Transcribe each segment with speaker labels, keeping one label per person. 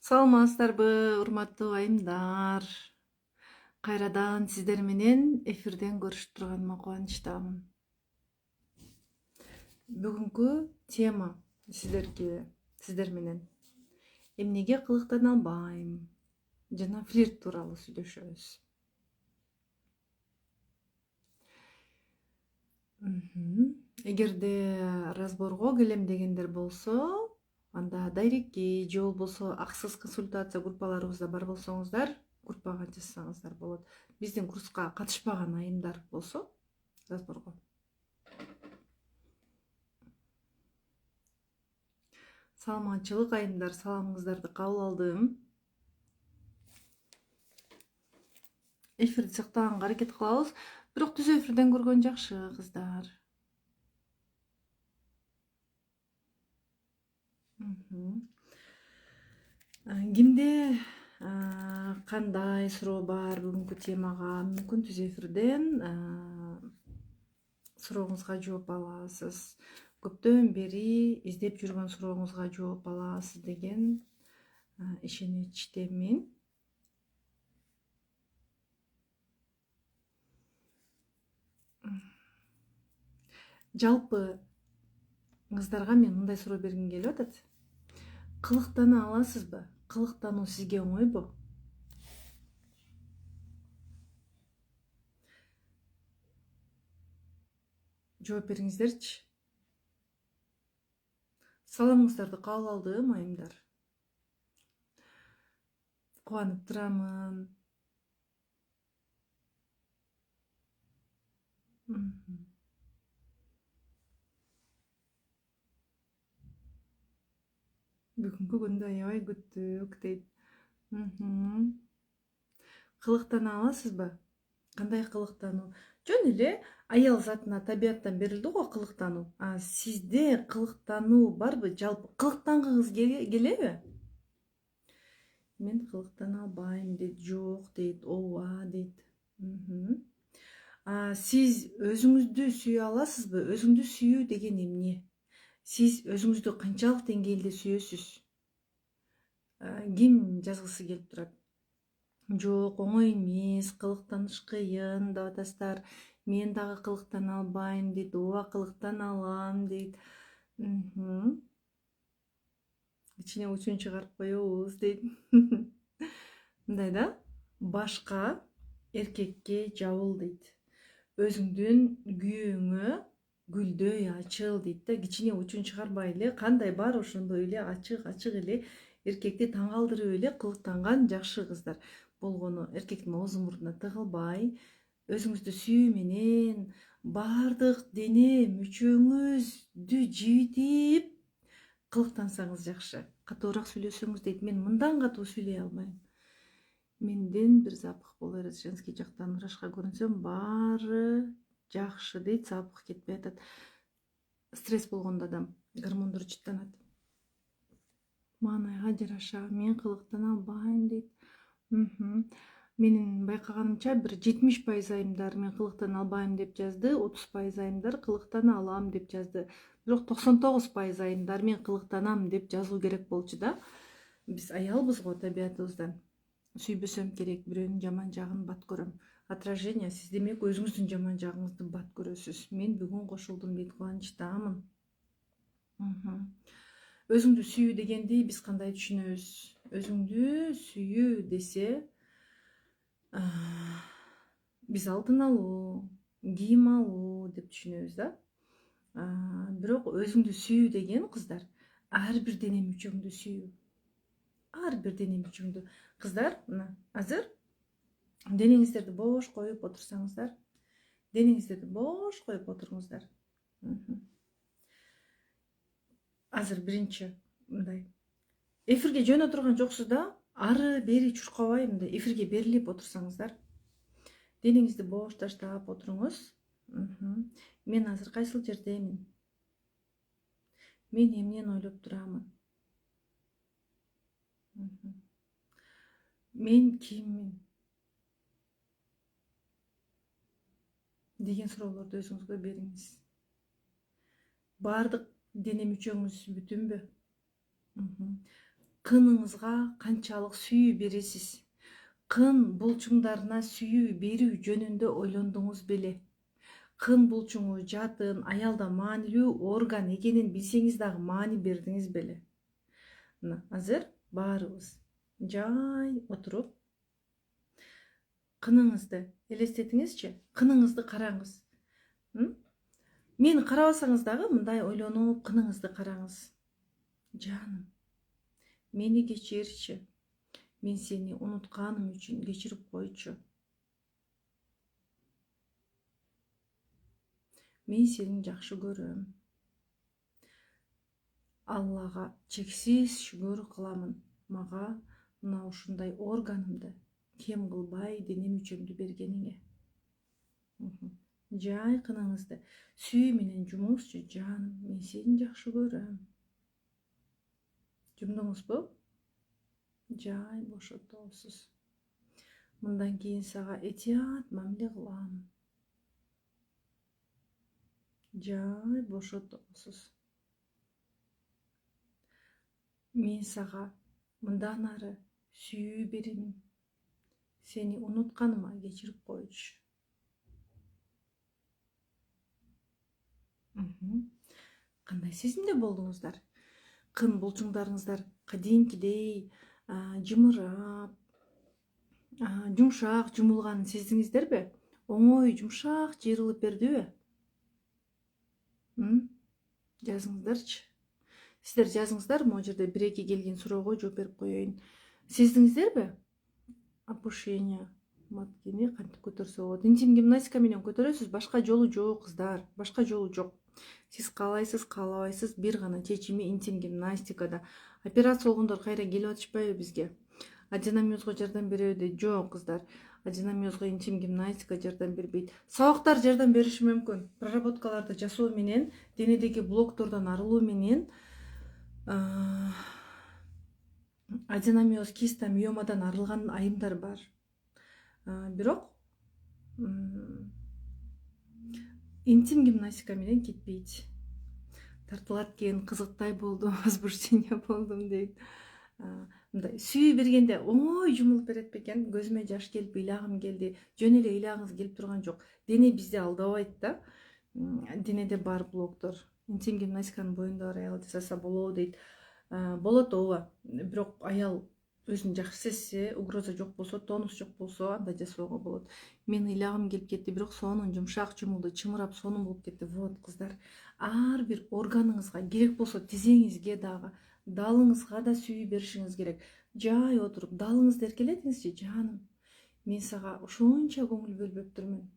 Speaker 1: Саламатсыздарбы, урматтуу айымдар. Кайрадан сиздер менен эфирден көрүшүп турганыма кубанычтамын. Бүгүнкү тема сиздер менен эмнеге кылыктана албайм жана флирт тууралуу сүйлөшөбүз. Эгерде разборго келем дегендер болсо, анда дайрекке же болбосо аксыз консультация группаларыбызда бар болсоңуздар, группага жазсаңыздар болот. Биздин курска катышпаган айымдар болсо разборго. Саламатчылык айымдар, саламыңыздарды кабыл алдым. Эфирди сактаганга аракет кылабыз, бирок түз эфирден көргөн жакшы кыздар. Кимде кандай суроо бар бүгүнкү темага, мүмкүн түз эфирден сурооңузга жооп аласыз. Көптөн бери издеп жүргөн сурооңузга жооп аласыз деген ишеничтемин. Жалпы кыздарга мен мындай суроо бергим келип атат. Кылыктана аласызбы? Кылыктануу сизге оңойбу? Жооп бериңиздерчи. Саламыңыздарды кабыл алдым айымдар. Кубанып турамын. Бүгүнкү күндү аябай күттүк дейт. Кылыктана аласызбы? Кандай кылыктануу? Жөн эле аял затына табияттан берилди го кылыктануу. Сизде кылыктануу барбы? Жалпы кылыктангыңыз келеби? Мен кылыктана албайм дейт, жок дейт, ооба дейт. Сиз өзүңүздү сүйө аласызбы? Өзүңдү сүйүү деген эмне? Сиз өзүңүздү канчалык деңгээлде сүйөсүз? Ким жазгысы келип турат? Жок, оңой эмес, кылыктаныш кыйын деп атасыздар. Мен дагы кылыктана албайм дейт, ооба кылыктана алам дейт. Ичине учун чыгарып коебуз дейт. Мындай да, башка эркекке жабыл дейт. Өзүңдүн күйөөңө гүлдөй ачыл дейт да, кичине учун чыгарбай эле, кандай бар ошондой эле ачык эле эркекти таң калтырып эле кылыктанган жакшы кыздар болгону. Эркектин оозу мурдуна тыгылбай, өзүңүздү сүйүү менен баардык дене мүчөңүздү жибитип кылыктансаңыз жакшы. Катуураак сүйлөсөңүз дейт. Мен мындан катуу сүйлөй албайм. Менден бир запах боло берет. Женский жактан врачка көрүнсөм, баары жакшы дейт, запах кетпей атат. Стресс болгондо адам гормондор жыттанат. Маанайга жараша мен кылыктана албайм дейт. Менин байкаганымча бир 70% айымдар мен кылыктана албайм деп жазды, 30% айымдар кылыктана алам деп жазды. Бирок 99% айымдар мен кылыктанам деп жазуу керек болчу да. Биз аялбыз го табиятыбыздан. Сүйбөсөм керек, бирөөнүн жаман жагын бат көрөм. Отражение, сиз демек өзүңүздүн жаман жагыңызды бат көрөсүз. Мен бүгүн кошулдум дейт, кубанычтамын. Өзүңдү сүйүү дегенди биз кандай түшүнөбүз? Өзүңдү сүйүү десе, биз алтын алуу, кийим алуу деп түшүнөбүз да. Бирок өзүңдү сүйүү деген кыздар, ар бир дене мүчөңдү сүйүү. Ар бир дене мүчөңдү. Кыздар, мына азыр денеңиздерди бош коюп отурсаңыздар, денеңиздерди бош коюп отуруңуздар. Азыр биринчи мындай эфирге жөнө турган жоксуз да, ары бери чуркабай мындай эфирге берилип отурсаңыздар. Денеңизди бош таштап отуруңуз. Мен азыр кайсыл жердемин? Мен эмнени ойлоп турамын? Мен киммин? Деген суроолорду өзүңүзгө бериңиз. Баардык дене мүчөңүз бүтүнбү? кыныңызга канчалык сүйүү бересиз? Кын булчуңдарына сүйүү берүү жөнүндө ойлондуңуз беле? Кын булчуңу жатын аялда маанилүү орган экенин билсеңиз дагы маани бердиңиз беле? Мына азыр баарыбыз жай отуруп кыныңызды элестетиңизчи, кыныңызды караңыз. Мени карабасаңыз дагы мындай ойлонуп кыныңызды караңыз. Жаным, мени кечирчи. Мен сени унутканым үчүн кечирип койчу. Мен сени жакшы көрөм. Аллага чексиз шүгүр кыламын. Мага мына ушундай органымды кем кылбай дене мүчөмдү бергениңе. Жай кыныңызды сүйүү менен жумуңузчу. Жаным, мен сени жакшы көрөм. Жумдуңузбу? Жай бошотосуз. Мындан кийин сага этият мамиле кылам. Жай бошотосуз. Мен сага мындан ары сүйүү беремин. Сени унутканыма кечирип койчу. Кандай сезимде болдуңуздар? Кын булчуңдарыңыздар кадимкидей жымырап, жумшак жумулганын сездиңиздерби? Оңой жумшак жыйрылып бердиби? Жазыңыздарчы. Сиздер жазыңыздар, могу жерде 1-2 келген суроого жооп берип коеюн. Сездиңиздерби? Опушение маткени кантип көтөрсө болот? Интим гимнастика менен көтөрөсүз, башка жолу жок кыздар, башка жолу жок. Сиз каалайсыз, каалабайсыз, бир гана чечими интим гимнастикада. Операция болгондор кайра келип атышпайбы бизге? Аденомиозго жардам береби? Жок кыздар. Аденомиозго интим гимнастика жардам бербейт. Сабактар жардам бериши мүмкүн. Проработкаларды жасоо менен, денедеги блоктордон арылуу менен аденомиоз, киста, миомадан арылган айымдар бар. Бирок интим гимнастика менен кетпейт. Тартылат экен, кызыктай болдум, возбуждение болдум дейт. Мындай сүйүү бергенде оңой жумулуп берет бекен. Көзүмө жаш келип, ыйлагым келди. Жөн эле ыйлагыңыз келип турган жок. Дене бизди алдабайт да. Денеде бар блоктор. Интим гимнастиканын боюнда бар аял жасаса болобу дейт. Болот ооба. Бирок аял өзүн жакшы сезсе, угроза жок болсо, тонус жок болсо, анда жасоого болот. Мен ыйлагым келип кетти, бирок сонун жумшак жумулду, чымырап сонун болуп кетти. Вот кыздар, ар бир органыңызга, керек болсо тизеңизге дагы, далыңызга да сүйүү беришиңиз керек. Жай отуруп, далыңызды эркелетиңизчи. Жаным, мен сага ушунча көңүл бөлбөптүрмүн.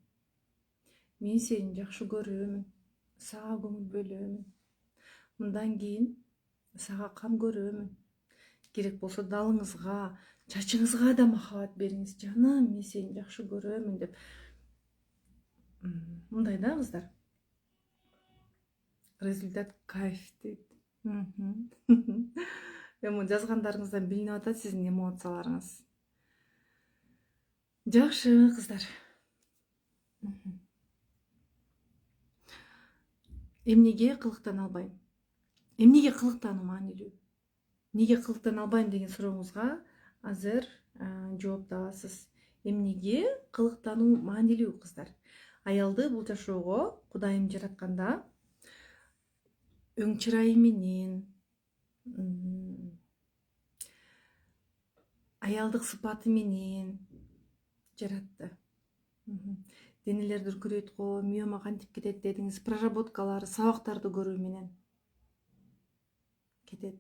Speaker 1: Мен сени жакшы көрөмүн, сага көңүл бөлөмүн. Мындан кийин сага кам көрөмүн. Керек болсо далыңызга, чачыңызга да махабат бериңиз. Жаным, мен сени жакшы көрөмүн деп. Мындай да кыздар. Результат кайф дейт. Эми жазгандарыңыздан билинип атат сиздин эмоцияларыңыз. Жакшы кыздар. Эмнеге кылыктан албайм? Эмнеге кылыктануу маанилүү? Неге кылыктан албайм деген сурооңузга азыр жооп табасыз. Эмнеге кылыктануу маанилүү кыздар? Аялды бул жашоого Кудайым жаратканда өң чырайы менен, аялдык сыпаты менен жаратты. Денелерди үркүрөйткө, миома кантип кетет дедиңиз, проработкалар, сабактарды көрүү менен кетет.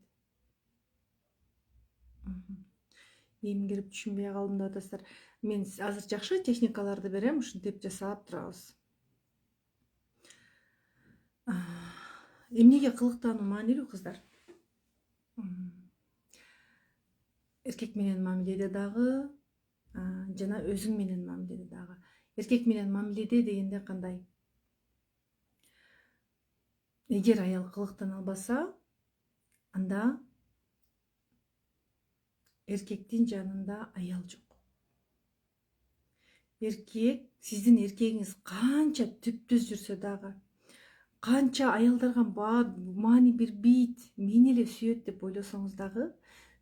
Speaker 1: Эмгирип түшүнбөй калдым деп атасыздар. Мен азыр жакшы техникаларды берем, ушинтип жасап турабыз. Эмнеге кылыктануу маанилүү кыздар? Эркек менен мамиледе дагы, жана өзүң менен мамиледе дагы. Эркек менен мамиледе дегенде кандай? Эгер аял кылыктан албаса, анда эркектин жанында аял жок. Эркек, сиздин эркегиңиз канча түптүз жүрсө дагы, канча аялдарга маани бербейт, мени эле сүйөт деп ойлосоңуз дагы,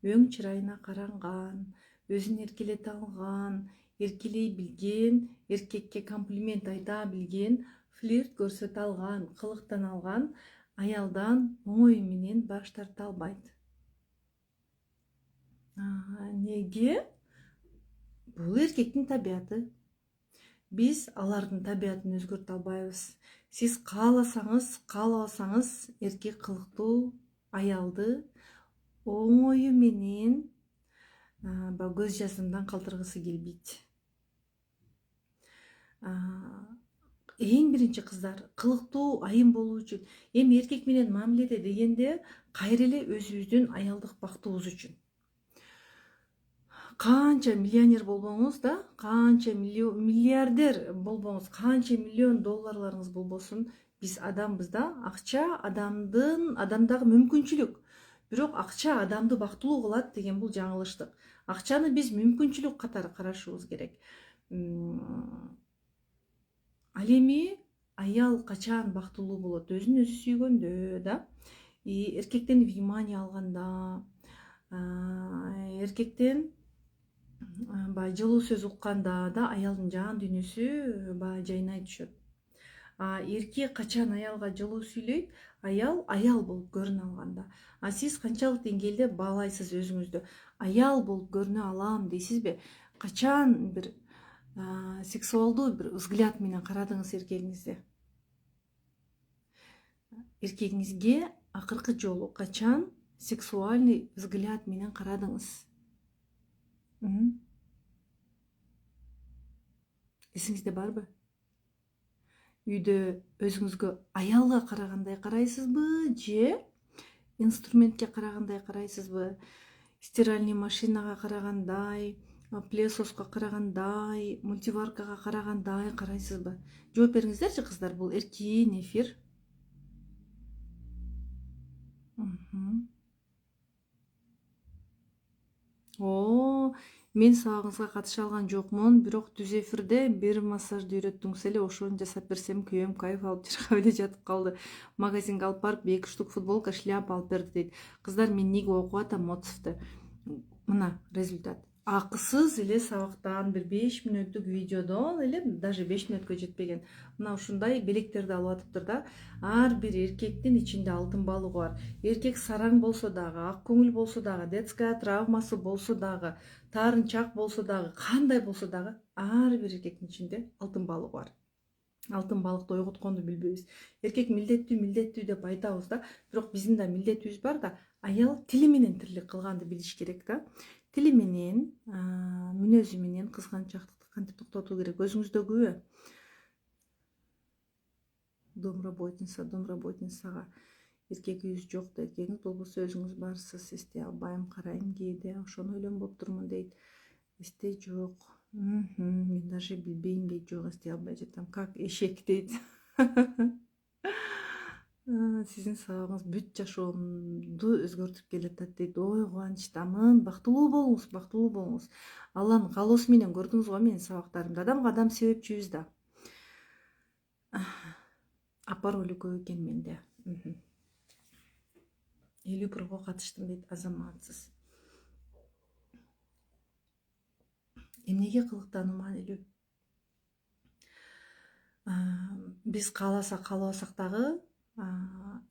Speaker 1: өң чырайына каранган, өзүн эркелете алган, эркелей билген, эркекке комплимент айта билген, флирт көрсөтө алган, кылыктана алган аялдан оңой менен баш тарта албайт. Неге? Бул эркектин табияты. Биз алардын табиятын өзгөртө албайбыз. Сиз кааласаңыз, каалабасаңыз, эркек кылыктуу аялды оңою менен көз жасымдан калтыргысы келбейт. Эң биринчи кыздар кылыктуу айым болуу үчүн, эми эркек менен мамиледе дегенде кайра эле өзүбүздүн аялдык бактыбыз үчүн. Канча миллионер болбоңуз да, канча миллиардер болбоңуз, канча миллион долларларыңыз болбосун, биз адамбыз да, акча адамдагы мүмкүнчүлүк. Бирок акча адамды бактылуу кылат деген бул жаңылыштык. Акчаны биз мүмкүнчүлүк катары карашыбыз керек. Ал эми аял качан бактылуу болот? Өзүн өзү сүйгөндө да, эркектен внимание алганда, эркектен баягы жылуу сөз укканда да аялдын жан дүйнөсү баягы жайнай түшөт. Эркек качан аялга жылуу сүйлөйт? Аял болуп көрүнө алганда. Сиз канчалык деңгээлде баалайсыз өзүңүздү? Аял болуп көрүнө алам дейсизби? Качан бир сексуалдуу бир взгляд менен карадыңыз эркегиңизди? Эркегиңизге акыркы жолу качан сексуальный взгляд менен карадыңыз? Эсиңизде барбы? Үйдө өзүңүзгө аялга карагандай карайсызбы же инструментке карагандай карайсызбы? Стиральный машинага карагандай, пылесоска карагандай, мультиваркага карагандай карайсызбы? Жооп бериңиздерчи кыздар, бул эркин эфир. Мен сабагыңызга катыша алган жокмун, бирок түз эфирде бир массажды үйрөттүңүз эле, ошону жасап берсем күйөөм кайф алып жыргап эле жатып калды. Магазинге алып барып 2 штук футболка, шляпа алып берди дейт. Кыздар, мен неге окуп атам мотивди? Мына результат. Акысыз эле сабактан бир 5 мүнөттүк видеодон эле, даже 5 мүнөткө жетпеген. Мына ушундай белектерди алып атыптыр да. Ар бир эркектин ичинде алтын балыгы бар. Эркек сараң болсо дагы, ак көңүл болсо дагы, детская травмасы болсо дагы, таарынчак болсо дагы, кандай болсо дагы, ар бир эркектин ичинде алтын балыгы бар. Алтын балыкты ойготконду билбейбиз. Эркек милдеттүү деп айтабыз да, бирок биздин да милдетибиз бар да, аял тили менен тирлик кылганды билиш керек да. Тили менен, мүнөзү менен кызганчактыкты кантип токтотуу керек? Өзүңүздөгүбү? Домработницага эркегиңиз жок да, эркегиңиз болбосо өзүңүз барсыз, эстей албайм, карайм кээде, ошону ойлонуп турмун дейт. Эстей жок. Мен даже билбейм дейт, жок эстей албай жатам. Как эшек дейт. Сиздин сабагыңыз бүт жашоомду өзгөртүп келатат дейт. Ой, кубанычтамын. Бактылуу болуңуз. Алланын каалоосу менен көрдүңүз го менин сабактарымды. Адамга адам себепчүбүз да. Апа ролу көп экен менде. 50 пробго катыштым дейт, азаматсыз. Эмнеге кылыктануу маанилүү? Биз кааласак каалабасак дагы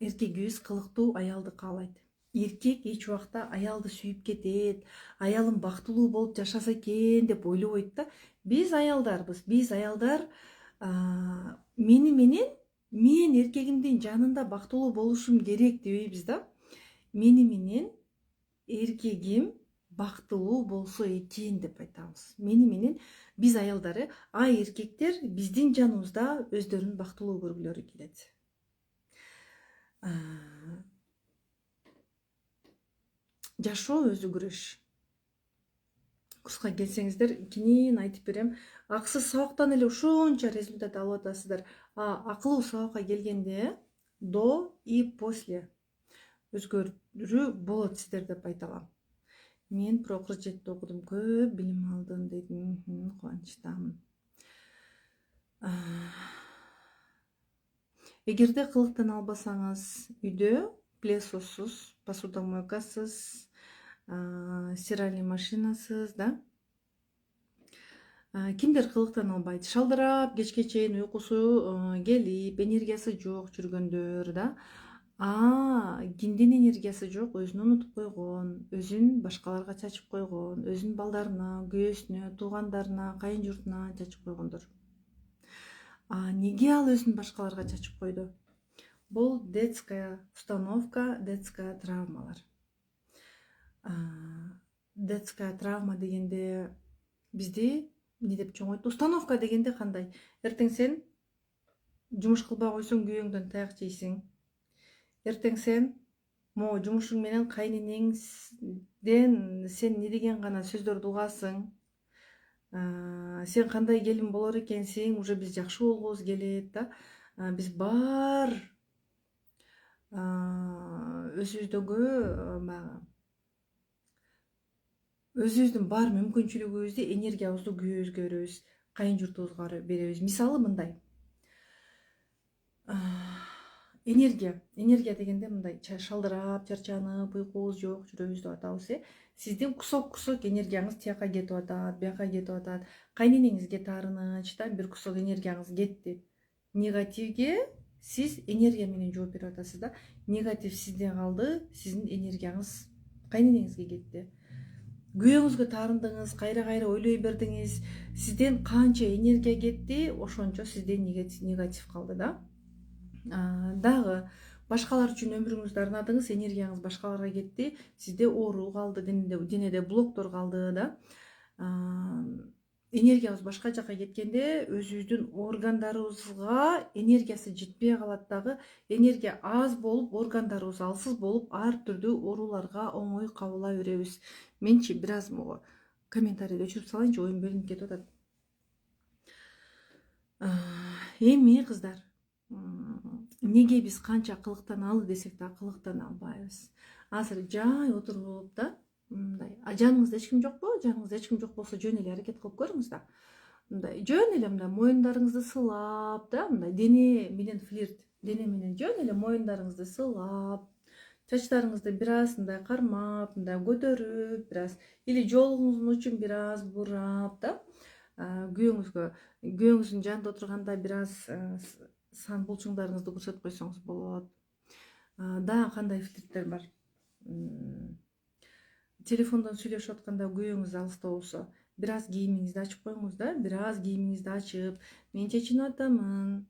Speaker 1: эркегибиз кылыктуу аялды каалайт. Эркек эч убакта аялды сүйүп кетет, аялым бактылуу болуп жашаса экен деп ойлобойт да. Биз аялдарбыз. Биз аялдар мен эркегимдин жанында бактылуу болушум керек дебейбиз да. Мени менен эркегим бактылуу болсо экен деп айтабыз. Мени менен биз аялдар, эркектер биздин жаныбызда өздөрүн бактылуу көргүлөрү келет. Жашоо өзү күрөш. Курска келсеңиздер, кенен айтып берем. Акысыз сабактан эле ошончо результат алып атасыздар. Акылуу сабакка келгенде до и после өзгөрүү болот сиздер деп айта алам. Мен Прокуржетти окудум, көп билим алдым дейт. Кубанычтамын. Эгерде кылыктана албасаңыз, үйдө пылесоссуз, посудомойкасыз, стиральный машинасыз да. Кимдер кылыктан албайт, шалдырап кечке чейин уйкусу келип энергиясы жок жүргөндөр да. Кимдин энергиясы жок, өзүн унутуп койгон, өзүн башкаларга чачып койгон, өзүнүн балдарына, күйөөсүнө, туугандарына, кайын журтуна чачып койгондор. Неге ал өзүн башкаларга чачып койду? Бул детская установка, детская травмалар. Детская травма дегенде бизди не деп чоңойт? Установка дегенде кандай? Эртең сен жумуш кылбай койсоң күйөөңдөн таяк жейсиң. Эртең сен могу жумушуң менен кайненеңден сен не деген гана сөздөрдү угасың. Сен кандай келин болор экенсиң, уже биз жакшы болгубуз келет да. Биз бар өзүбүздөгү өзүбүздүн бар мүмкүнчүлүгүбүздү, энергиябызды күйөөбүзгө беребиз, кайын журтубузга беребиз. Мисалы мындай. Энергия дегенде мындай шалдырап, чарчанып, уйкубуз жок жүрөбүз деп атабыз. Сиздин кусок энергияңыз тияка кетип атат, бияка кетип атат. Кайненеңизге таарыныч да, бир кусок энергияңыз кетти. Негативге сиз энергия менен жооп берип атасыз да. Негатив сизде калды, сиздин энергияңыз кайненеңизге кетти. Күйөөңүзгө таарындыңыз, кайра ойлой бердиңиз. Сизден канча энергия кетти, ошончо сизде негатив калды да. Дагы башкалар үчүн өмүрүңүздү арнадыңыз, энергияңыз башкаларга кетти, сизде оору калды, денеде блоктор калды да. Энергиябыз башка жака кеткенде өзүбүздүн органдарыбызга энергиясы жетпей калат дагы. Энергия аз болуп, органдарыбыз алсыз болуп, ар түрдүү ооруларга оңой кабыла беребиз. Менчи бир аз могу комментарийди өчүрүп салайынчы, оюм бөлүнүп кетип атат. Эми кыздар, неге биз канча кылыктан ал десек да кылыктан албайбыз? Азыр жай отуруп да, мындай, жаныңызда эч ким жокпу? Жаныңызда эч ким жок болсо жөн эле аракет кылып көрүңүз да. Мындай жөн эле мындай моюндарыңызды сылап да, мындай дене менен флирт, дене менен жөн эле моюндарыңызды сылап, чачтарыңызды бир аз мындай кармап, мындай көтөрүп, бир аз или жолуңуздун учун бир аз бурап да, күйөөңүздүн жанында отурганда бир аз сан булчуңдарыңызды көрсөтүп койсоңуз болот. Дагы кандай флирттер бар? Телефондон сүйлөшүп атканда күйөөңүз алыста болсо, бир аз кийимиңизди ачып коюңуз да, бир аз кийимиңизди ачып, мен чечинип атамын,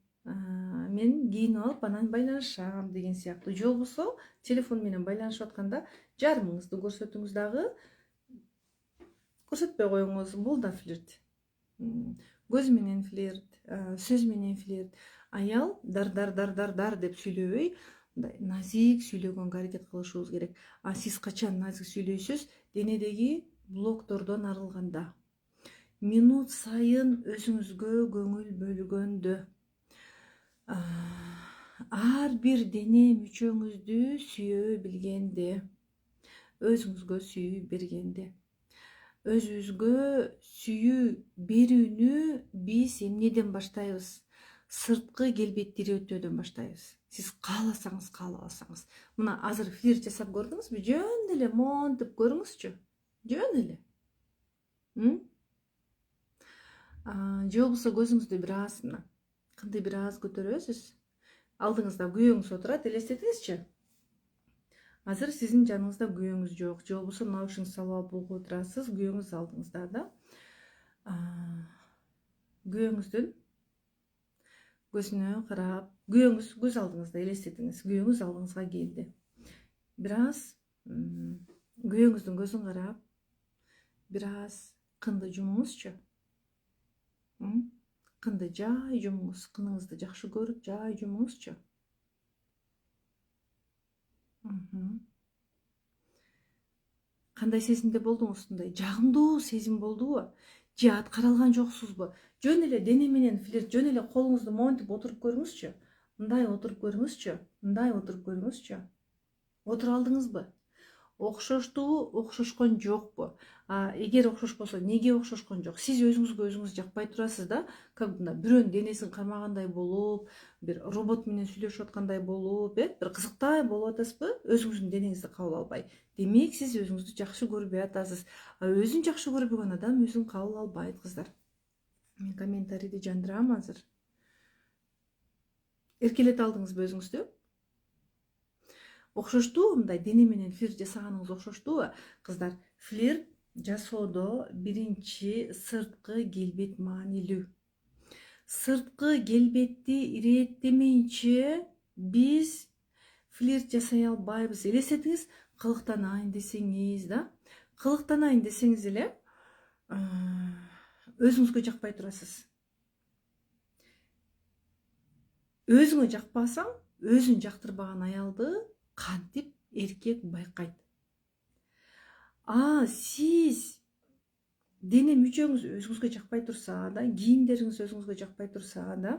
Speaker 1: мен кийинип алып анан байланышам деген сыяктуу. Же болбосо телефон менен байланышып атканда жарымыңызды көрсөтүңүз дагы, көрсөтпөй коюңуз. Бул да флирт. Көз менен флирт, сөз менен флирт. Аял дар деп сүйлөбөй, мындай назик сүйлөгөнгө аракет кылышыбыз керек. Сиз качан назик сүйлөйсүз? Денедеги блоктордон арылганда. Минут сайын өзүңүзгө көңүл бөлгөндө. Ар бир дене мүчөңүздү сүйө билгенде, өзүңүзгө сүйүү бергенде. Өзүбүзгө сүйүү берүүнү биз эмнеден баштайбыз? Сырткы келбеттирүүтөдөн баштайбыз. Сиз кааласаңыз, каалабасаңыз. Мына азыр флирт жасап көрдүңүзбү? Жөн эле монтип көрүңүзчү. Жөн эле. Же болбосо көзүңүздү бир аз кындай бир аз көтөрөсүз. Алдыңызда күйөөңүз отурат, элестетиңизчи. Азыр сиздин жаныңызда күйөөңүз жок, же болбосо наушник салып алып угуп отурасыз, күйөөңүз алдыңызда да. Күйөөңүздүн көзүнө карап, күйөөңүз көз алдыңызда элестетиңиз, күйөөңүз алдыңызга келди. Бир аз күйөөңүздүн көзүн карап, бир аз кынды жумуңузчу. Кынды жай жумуңуз, кыныңызды жакшы көрүп жай жумуңузчу. Кандай сезимде болдуңуз? Мындай жагымдуу сезим болдубу? Же аткаралган жоксузбу? Жөн эле дене менен флирт, жөн эле колуңузду монтип отуруп көрүңүзчү. Мындай отуруп көрүңүзчү. Мындай отуруп көрүңүзчү. Отура алдыңызбы? окшоштубу, окшошкон жокпу? Эгер окшош болсо, неге окшошкон жок? Сиз өзүңүзгө өзүңүз жакпай турасыз да, как мындай бирөөнүн денесин кармагандай болуп, бир робот менен сүйлөшүп аткандай болуп, бир кызыктай болуп атасызбы? Өзүңүздүн денеңизди кабыл албай. Демек, сиз өзүңүздү жакшы көрбөй атасыз. Өзүн жакшы көрбөгөн адам өзүн кабыл албайт, кыздар. Мен комментарийди жандырам азыр. Эркелете алдыңызбы өзүңүздү? Окшоштуу мындай дене менен флирт жасаганыңыз окшоштуу кыздар? Флирт жасоодо биринчи сырткы келбет маанилүү. Сырткы келбетти ирээттемейинче биз флирт жасай албайбыз. Элестетиңиз, кылыктанайын десеңиз да, кылыктанайын десеңиз эле өзүңүзгө жакпай турасыз. Өзүңө жакпасаң, өзүн жактырбаган аялды кантип эркек байкайт? Сиз дене мүчөңүз өзүңүзгө жакпай турса да, кийимдериңиз өзүңүзгө жакпай турса да,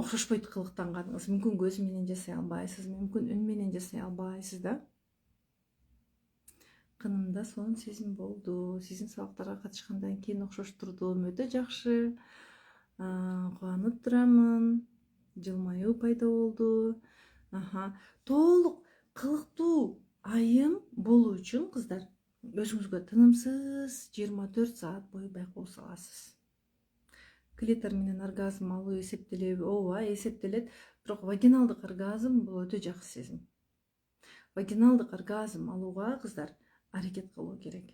Speaker 1: окшошпойт кылыктанганыңыз. Мүмкүн көз менен жасай албайсыз, мүмкүн үн менен жасай албайсыз да. Кынымда сонун сезим болду. Сиздин сабактарга катышкандан кийин окшоштурдум. Өтө жакшы. Кубанып турамын. Жылмаюу пайда болду. Толук кылыктуу айым болуу үчүн кыздар, өзүңүзгө тынымсыз 24 саат бою байкоо саласыз. Клитор менен оргазм алуу эсептелеби? Ооба, эсептелет. Бирок вагиналдык оргазм бул өтө жакшы сезим. Вагиналдык оргазм алууга кыздар аракет кылуу керек.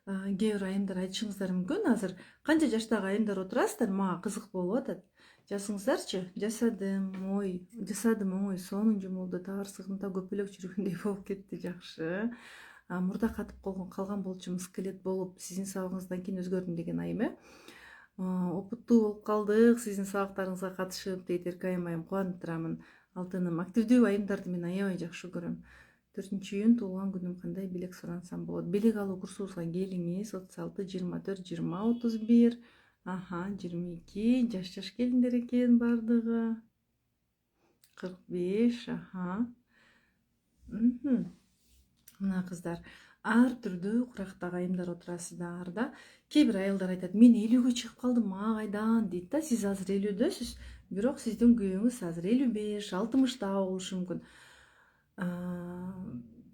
Speaker 1: Кээ бир айымдар айтышыңыздар мүмкүн, азыр канча жаштагы айымдар отурасыздар, мага кызык болуп атат. Жазыңыздарчы. Жасадым, оңой, сонун жумулду, табарсыгымда көпөлөк жүргөндөй болуп кетти, жакшы. Мурда катып калган болчумун, скелет болуп, сиздин сабагыңыздан кийин өзгөрдүм деген айым, опуттуу болуп калдык, сиздин сабактарыңызга катышып, дейт Эркайым айым. Кубанып турамын. Алтыным, активдүү айымдарды мен аябай жакшы көрөм. 4-июнь туулган күнүм, кандай белек сурансам болот? Белек алуу курсубузга келиңиз. 36 24 20 31. 22 жаш келиндер экен бардыгы. 45. Мына кыздар, ар түрдүү курактагы айымдар отурасыздар да. Кээ бир аялдар айтат, мен 50-гө чыгып калдым, мага кайдан дейт да. Сиз азыр 50-дөсүз, бирок сиздин күйөөңүз азыр 55-60 болушу мүмкүн.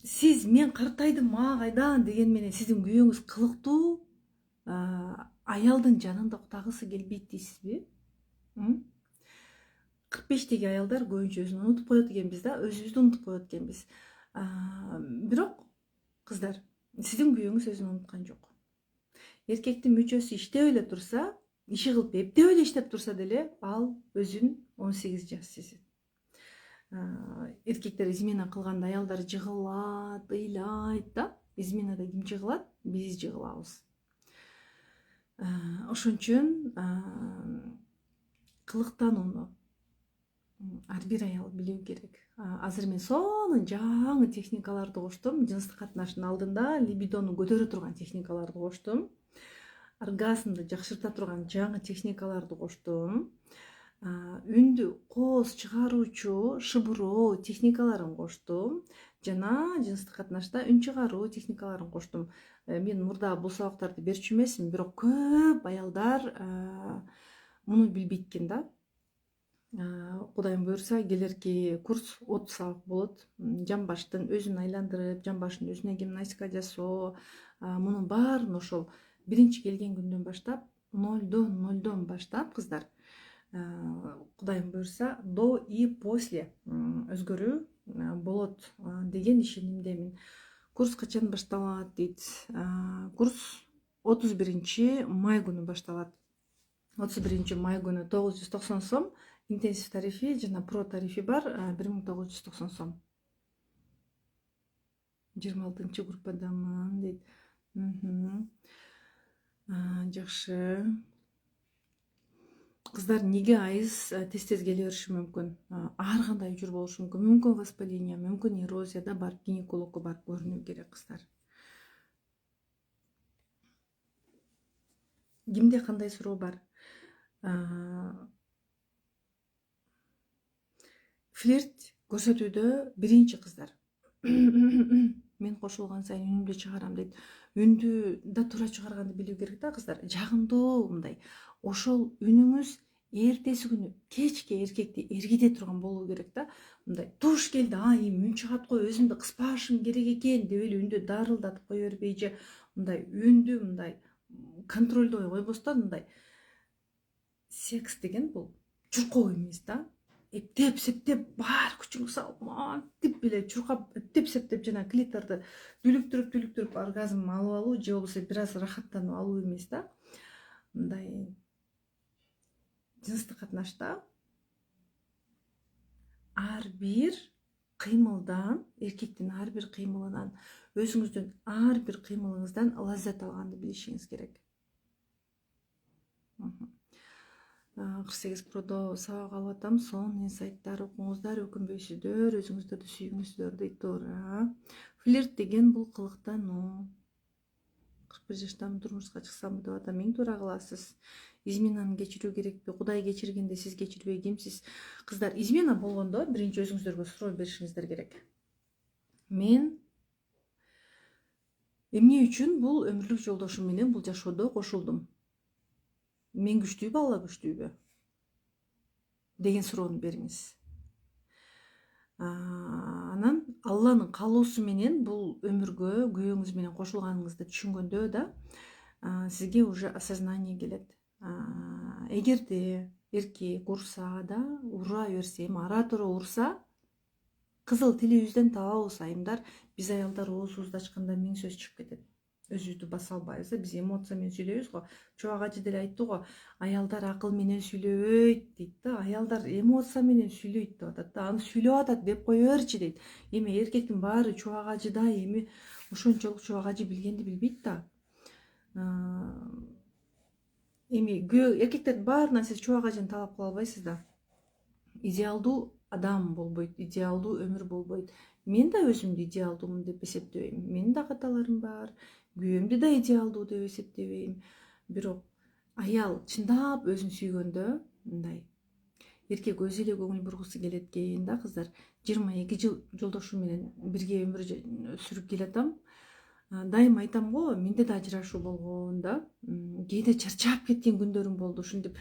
Speaker 1: Сиз мен картайдым, мага кайдан деген менен сиздин күйөөңүз кылыктуу аялдын жанында уктагысы келбейт дейсизби? 45-теги аялдар көбүнчө өзүн унутуп коет экенбиз да, өзүбүздү унутуп коет экенбиз. Бирок кыздар, сиздин күйөөңүз өзүн унуткан жок. Эркектин мүчөсү иштеп эле турса, иши кылып эптеп эле иштеп турса деле, ал өзүн 18 жаш сезет. Эркектер измена кылганда аялдар жыгылат, ыйлайт да. Изменада ким жыгылат? Биз жыгылабыз. Ошон үчүн кылыктанууну ар бир аял билүү керек. Азыр мен сонун жаңы техникаларды коштум. Жыныстык катнашын алдында либидону көтөрө турган техникаларды коштум. Оргазмды жакшырта турган жаңы техникаларды коштум. Үндү кооз чыгаруучу шыбыроо техникаларын коштум. Жана жыныстык катнашта үн чыгаруу техникаларын коштум. Мен мурда бул сабактарды берчү эмесмин, бирок көп аялдар муну билбейт экен да. Кудайым буйрса, келерки курс 30 сабак болот. Жамбаштын өзүн айландырып, жамбаштын өзүнө гимнастика жасоо, мунун баарын ошол биринчи келген күндөн баштап, нолдон баштап кыздар, Кудайым буйрса, до и после өзгөрүү болот деген ишенимдемин. Курс качан башталат дейт? Курс 31 май күнү башталат. 31 май күнү 990 сом интенсив тарифи жана про тарифи бар, 1990 сом. 26 группадамын дейт. Жакшы. Кыздар, неге айыз тез келе бериши мүмкүн? Ар кандай жүр болушу мүмкүн. Мүмкүн воспаление, мүмкүн эрозия да бар. Гинекологко барып көрүнүү керек, кыздар. Кимде кандай суроо бар? Флирт көрсөтүүдө биринчи кыздар мен кошулган сайын үнүмдү чыгарам дейт. Үндү да туура чыгарганды билүү керек да кыздар. Жагымдуу мындай. Ошол үнүңүз эртеси күнү кечке эркекти эргите турган болуу керек да. Мындай туш келди, эми үн чыгат го, өзүмдү кыспашым керек экен деп эле үндү дарылдатып кое бербей же мындай үндү мындай контролдой койбостон мындай секс деген бул чуркоо эмес да. Эптеп септеп бар күчүңдү салып мантип эле чуркап эптеп септеп жана клиторду дүлүктүрүп оргазм алып алуу же болбосо бир аз рахаттанып алуу эмес да. Мындай жыныстык катнашта ар бир кыймылдан, эркектин ар бир кыймылынан, өзүңүздүн ар бир кыймылыңыздан лаззат алганды билишиңиз керек. 48 Pro'da сабак алып атам. Сонун инсайттар окуңуздар, өкүнбөйсүздөр, өзүңүздөрдү сүйүңүздөр дейт. Туура. Флирт деген бул кылыктануу. 41 жаштамын, турмушка чыксамбы деп атам. Эң туура кыласыз. Изменаны кечирүү керекпи? Кудай кечиргенде сиз кечирбей кимсиз? Кыздар, измена болгондо биринчи өзүңүздөргө суроо беришиңиздер керек. Мен эмне үчүн бул өмүрлүк жолдошум менен бул жашоодо кошулдум? Мен күчтүүбү, Алла күчтүүбү деген суроону бериңиз. Анан Алланын каалоосу менен бул өмүргө күйөөңүз менен кошулганыңызды түшүнгөндө да сизге уже осознание келет. Эгерде эркек урса да, ура берсе, ара тура урса, кызыл тилибизден табабыз айымдар. Биз аялдар оозубузду ачканда 1000 сөз чыгып кетет. Өзүбүздү баса албайбыз да, биз эмоция менен сүйлөйбүз го. Чубак ажы деле айтты го, аялдар акыл менен сүйлөбөйт дейт да. Аялдар эмоция менен сүйлөйт деп атат да. Аны сүйлөп атат деп кое берчи дейт. Эми эркектин баары чубак ажыда эми ошончолук чубак ажы билгенди билбейт да. Эми эркектердин баарынан сиз чубак ажыны талап кыла албайсыз да. Идеалдуу адам болбойт, идеалдуу өмүр болбойт. Мен да өзүмдү идеалдуумун деп эсептебейм. Менин да каталарым бар. Күйөөмдү да идеалдуу деп эсептебейм. Бирок аял чындап өзүн сүйгөндө мындай эркек өзү эле көңүл бургусу келет экен да кыздар. 22 жыл жолдошум менен бирге өмүр сүрүп келатам. Дайыма айтам го, менде да ажырашуу болгон да. Кээде чарчап кеткен күндөрүм болду. Ушинтип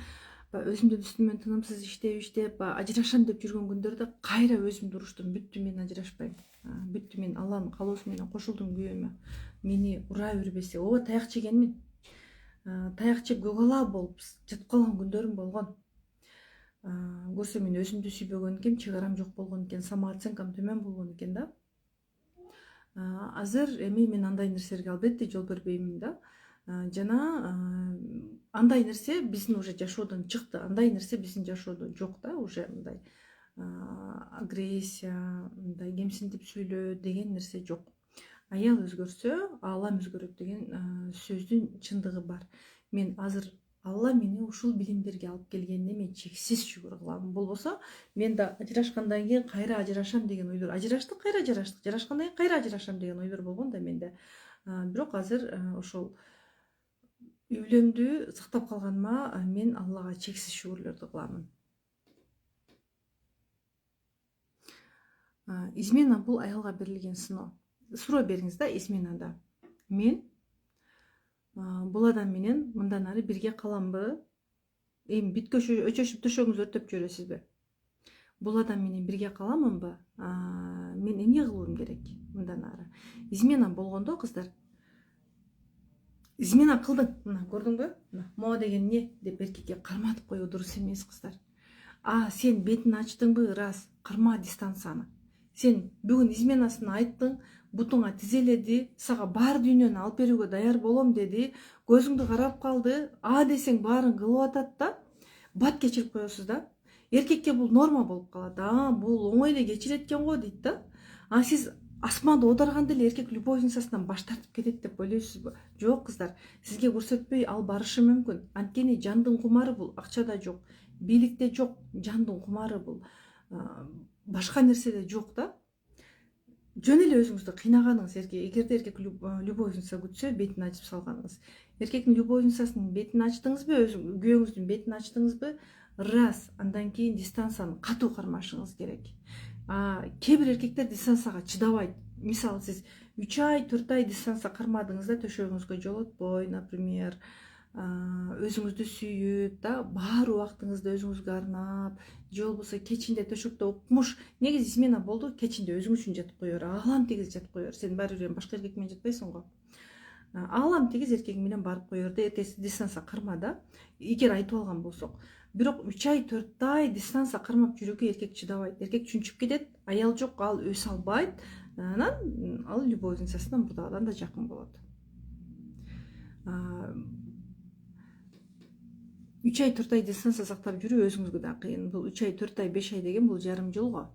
Speaker 1: өзүмдүн үстүмөн тынымсыз иштеп, ажырашам деп жүргөн күндөрдө кайра өзүмдү уруштум. Бүттү, мен ажырашпайм. Бүттү, мен Алланын каалоосу менен кошулдум күйөөмө. Мени ура бербесе, таяк жегенмин. Таяк жеп көгала болуп жатып калган күндөрүм болгон. Көрсө мен өзүмдү сүйбөгөн экенм, чек арам жок болгон экен, самооценкам төмөн болгон экен да. Азыр эми мен андай нерселерге албетте жол бербеймин да. Жана андай нерсе биздин уже жашоодон чыкты. Андай нерсе биздин жашоодо жок да, уже мындай агрессия, мындай кемсинтип сүйлөө деген нерсе жок. Аял өзгөрсө, аалам өзгөрөт деген сөздүн чындыгы бар. Мен азыр Алла мени ушул билимдерге алып келгенине мен чексиз шүгүр кылам. Болбосо мен да ажырашкандан кийин кайра ажырашам деген ойлор, ажыраштык, кайра ажыраштык, ажырашкандан кийин кайра ажырашам деген ойлор болгон да менде. Бирок азыр ошол үйлөмдү сактап калганыма мен Аллага чексиз шүгүрлөрдү кыламын. Измена бул аялга берилген сыноо. Суроо бериңиз да, изменада мен бул адам менен мындан ары бирге каламбы? Эми бүткөчө өчөшүп төшөгүңүздү өртөп жибересизби? Бул адам менен бирге каламынбы? Мен эмне кылуум керек мындан ары? Измена болгондо кыздар, измена кылдың, мына көрдүңбү? Могу деген эмне деп эркекке карматып коюу дурус эмес кыздар. Сен бетин ачтыңбы? Рас, карма дистанцияны. Сен бүгүн изменасын айттың, бутуңа тизеледи, сага бар дүйнөнү алып берүүгө даяр болом деди, көзүңдү карап калды, десең баарын кылып атат да, бат кечирип коесуз да. Эркекке бул норма болуп калат. Бул оңой эле кечирет экен го дейт да. Сиз асманды оодарганда эле эркек любовницасынан баш тартып кетет деп ойлойсузбу? Жок кыздар, сизге көрсөтпөй ал барышы мүмкүн. Анткени жандын кумары бул акчада жок, бийликте жок, жандын кумары бул башка нерседе жок да. Жөн эле өзүңүздү кыйнаганыңыз, эгерде эркек любовница күтсө, бетин ачып салганыңыз. Эркектин любовницасынын бетин ачтыңызбы, күйөөңүздүн бетин ачтыңызбы? Раз, андан кийин дистанцияны катуу кармашыңыз керек. Кээ бир эркектер дистанцияга чыдабайт. Мисалы сиз 3 ай 4 ай дистанция кармадыңыз да төшөгүңүзгө жолотпой, например, өзүңүздү сүйүп да баары убактыңызды өзүңүзгө арнап, же болбосо кечинде төшөктө укмуш, негизи измена болду, кечинде өзүң үчүн жатып кое бер, агалам тегиз жатып кое бер. Сен баары бир башка эркек менен жатпайсың го. Агалам тегиз эркегиң менен барып кое бер да, эртеси дистанция карма да. Эгер айтып алган болсок, бирок 3 ай 4 ай дистанция кармап жүрүүгө эркек чыдабайт. Эркек чүнчүп кетет, аял жок, ал өсө албайт. Анан ал любовницасына мурдагыдан да жакын болот. 3 ай 4 ай дистанция сактап жүрүү өзүңүзгө да кыйын. Бул 3 ай 4 ай 5 ай деген бул жарым жыл го.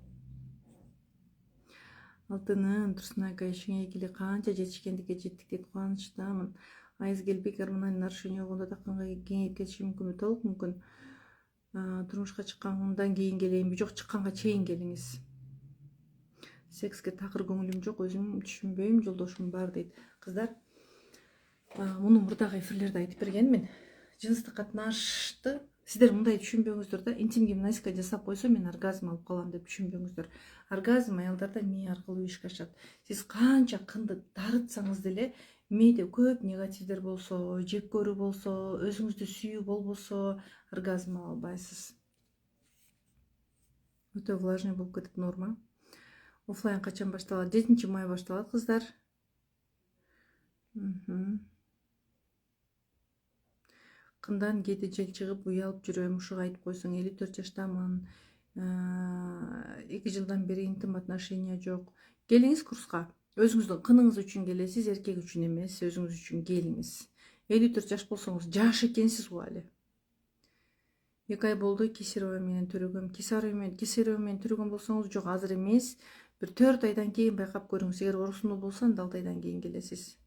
Speaker 1: Алтыным, Турсунайка, ишиңе келе канча жетишкендикке жеттик деп кубанычтамын. Айыз келбей гормональ нарушение болгондо да канга кеңейип кетиши мүмкүнбү? Толук мүмкүн. Турмушка чыккандан кийин келейинби? Жок, чыкканга чейин келиңиз. Секске такыр көңүлүм жок, өзүм түшүнбөйм, жолдошум бар дейт. Кыздар, муну мурдагы эфирлерде айтып бергенмин. Жыныстык катнашты сиздер мындай түшүнбөңүздөр да, интим гимнастика жасап койсо мен оргазм алып калам деп түшүнбөңүздөр. Оргазм аялдарда мээ аркылуу ишке ашат. Сиз канча кынды дарытсаңыз деле, мээде көп негативдер болсо, жек көрүү болсо, өзүңүздү сүйүү болбосо, оргазм ала албайсыз. Өтө влажный болуп кетет, норма. Оффлайн качан башталат? 7 май башталат, кыздар. Кындан кээде жел чыгып уялып жүрөм, ушуга айтып койсоң. 54 жаштамын. 2 жылдан бери интим отношения жок. Келиңиз курска. Өзүңүздүн кыныңыз үчүн келесиз, эркек үчүн эмес, өзүңүз үчүн келиңиз. 54 жаш болсоңуз жаш экенсиз го али. 2 ай болду кесарево менен төрөгөм. Кесарево менен төрөгөн болсоңуз жок, азыр эмес. Бир 4 айдан кийин байкап көрүңүз. Эгер оорусундуу болсо, анда 6 айдан кийин келесиз.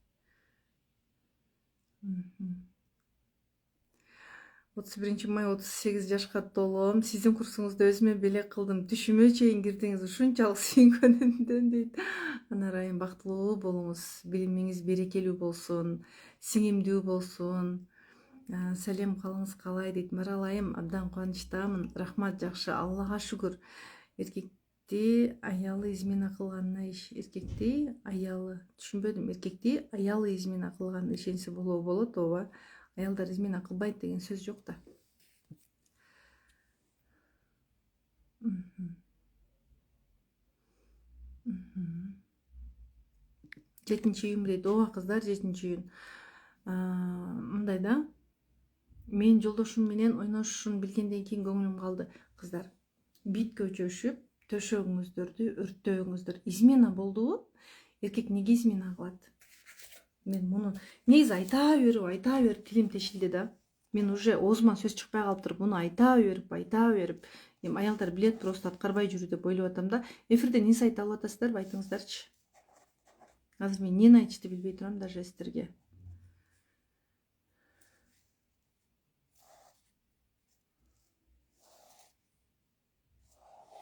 Speaker 1: 31 май 38 жашка толом. Сиздин курсуңузду өзүмө белек кылдым. Түшүмө чейин кирдиңиз, ушунчалык сүйүнгөнүмдөн дейт. Ана ырайым бактылуу болуңуз, билимиңиз берекелүү болсун, сиңимдүү болсун. Салем калыңыз калай дейт. Маралайым, абдан кубанычтамын. Рахмат, жакшы, Аллага шүгүр. Эркекти аялы измена кылганына эркекти аялы, түшүнбөдүм. Эркекти аялы измена кылганына ишенсе болот, ооба. Аялдар измена кылбайт деген сөз жок да. Жетинчи июнь дейт. Ооба кыздар, 7-июнь. Мындай да, мен жолдошум менен ойношушун билгенден кийин көңүлүм калды. Кыздар, битке чөшүп, төшөгүңүздөрдү өрттөбөңүздөр. Измена болдубу? Эркек неге измена кылат? Мен муну негизи айта берип тилим тешилди да. Мен уже оозуман сөз чыкпай калыптыр. Муну айта берип. Эми аялдар билет, просто аткарбай жүрүү деп ойлоп атам да. Эфирде инсайт алып атасыздарбы? Айтыңыздарчы. Азыр мен эмне айтышты билбей турам даже сиздерге.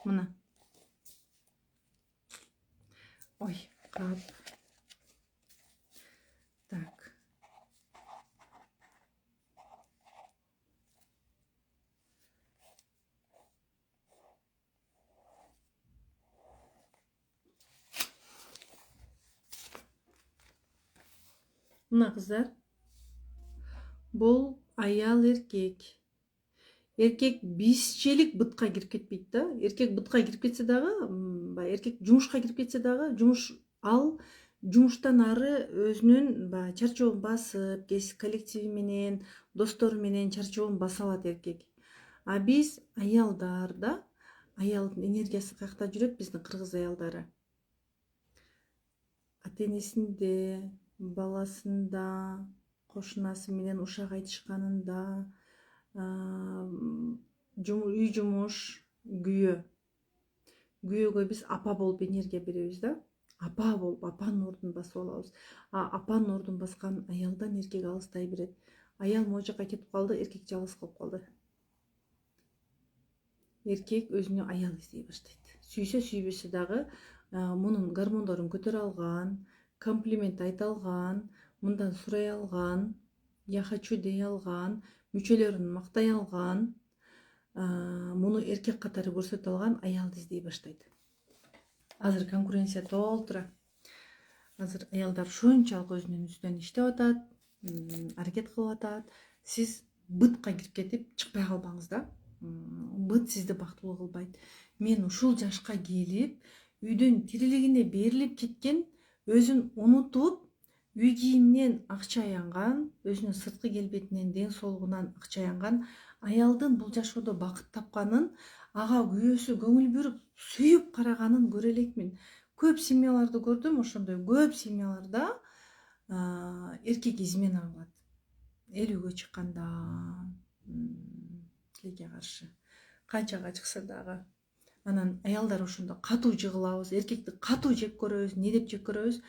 Speaker 1: Мына. Ой, кап. Так. Мына кыздар. Бул аял эркек. Эркек бизчелик бытка кирип кетпейт да. Эркек бытка кирип кетсе дагы, эркек жумушка кирип кетсе дагы, ал жумуштан ары өзүнүн чарчоогун басып, коллективи менен, достору менен чарчоогун баса алат эркек. А биз аялдар да, аялдын энергиясы каякта жүрөт, биздин кыргыз аялдары. Ата-энесинде, баласында, кошунасы менен ушак айтышканында, үй жумуш, күйөөгө биз апа болуп энергия беребиз да. Апа болуп, апанын ордун басып алабыз. Апанын ордун баскан аялдан эркек алыстай берет. Аял могу жака кетип калды, эркек жалгыз калып калды. Эркек өзүнө аял издей баштайт. Сүйсө сүйбөсө дагы мунун гормондорун көтөрө алган, комплимент айта алган, мындан сурай алган, я хочу дей алган, мүчөлөрүн мактай алган, муну эркек катары көрсөтө алган аялды издей баштайт. Азыр конкуренция толтура. Азыр аялдар ушунчалык өзүнүн үстүнөн иштеп атат, аракет кылып атат. Сиз бытка кирип кетип чыкпай калбаңыз да. Быт сизди бактылуу кылбайт. Мен ушул жашка келип, үйдүн тирилигине берилип кеткен, өзүн унутуп, үй кийиминен акча аянган, өзүнүн сырткы келбетинен, ден соолугунан акча аянган аялдын бул жашоодо бакыт тапканын, ага күйөөсү көңүл бүрүп, сүйүп караганын көрө элекмин. Көп семьяларды көрдүм, ошондой көп семьяларда эркек измена кылат. Элүүгө чыкканда тилекке каршы канчага чыкса дагы. Анан аялдар ошондо катуу жыгылабыз, эркекти катуу жек көрөбүз. Эмне деп жек көрөбүз?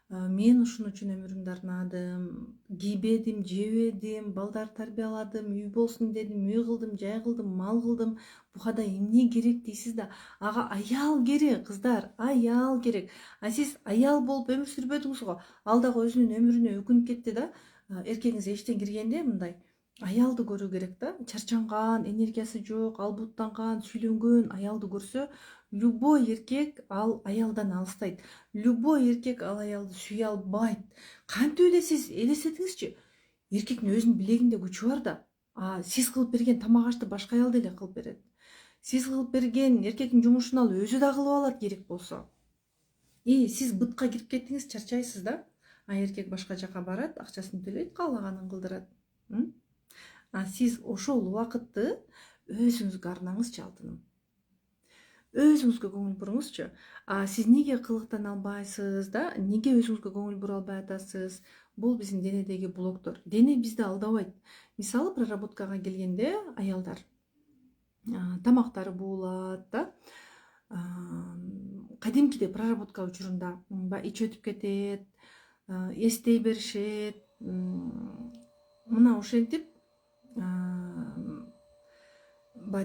Speaker 1: Мен ушун үчүн өмүрүмдү арнадым, кийбедим, жебедим, балдар тарбияладым, үй болсун дедим, үй кылдым, жай кылдым, мал кылдым. Буга да эмне керек дейсиз да? Ага аял керек, кыздар, аял керек. А сиз аял болуп өмүр сүрбөдүңүз го. Ал дагы өзүнүн өмүрүнө өкүнүп кетти да. Эркегиңиз эштен киргенде мындай аялды көрүү керек да. Чарчанган, энергиясы жок, албуттанган, сүйлөнгөн аялды көрсө, любой эркек ал аялдан алыстайт. Любой эркек ал аялды сүйө албайт. Кантип эле сиз элестетиңизчи? Эркектин өзүнүн билегинде күчү бар да. Сиз кылып берген тамак ашты башка аялда эле кылып берет. Сиз кылып берген эркектин жумушун ал өзү да кылып алат керек болсо. Сиз бытка кирип кеттиңиз, чарчайсыз да. Эркек башка жака барат, акчасын төлөйт, каалаганын кылдырат. Сиз ошол убакытты өзүңүзгө арнаңызчы, алтыным. Өзүңүзгө көңүл буруңузчу. Сиз неге кылыктан албайсыз да? Неге өзүңүзгө көңүл бура албай атасыз? Бул биздин денедеги блоктор. Дене бизди алдабайт. Мисалы, проработкага келгенде аялдар тамактары буулат да. Кадимкиде проработка учурунда ич өтүп кетет, эстей беришет. Мына ошентип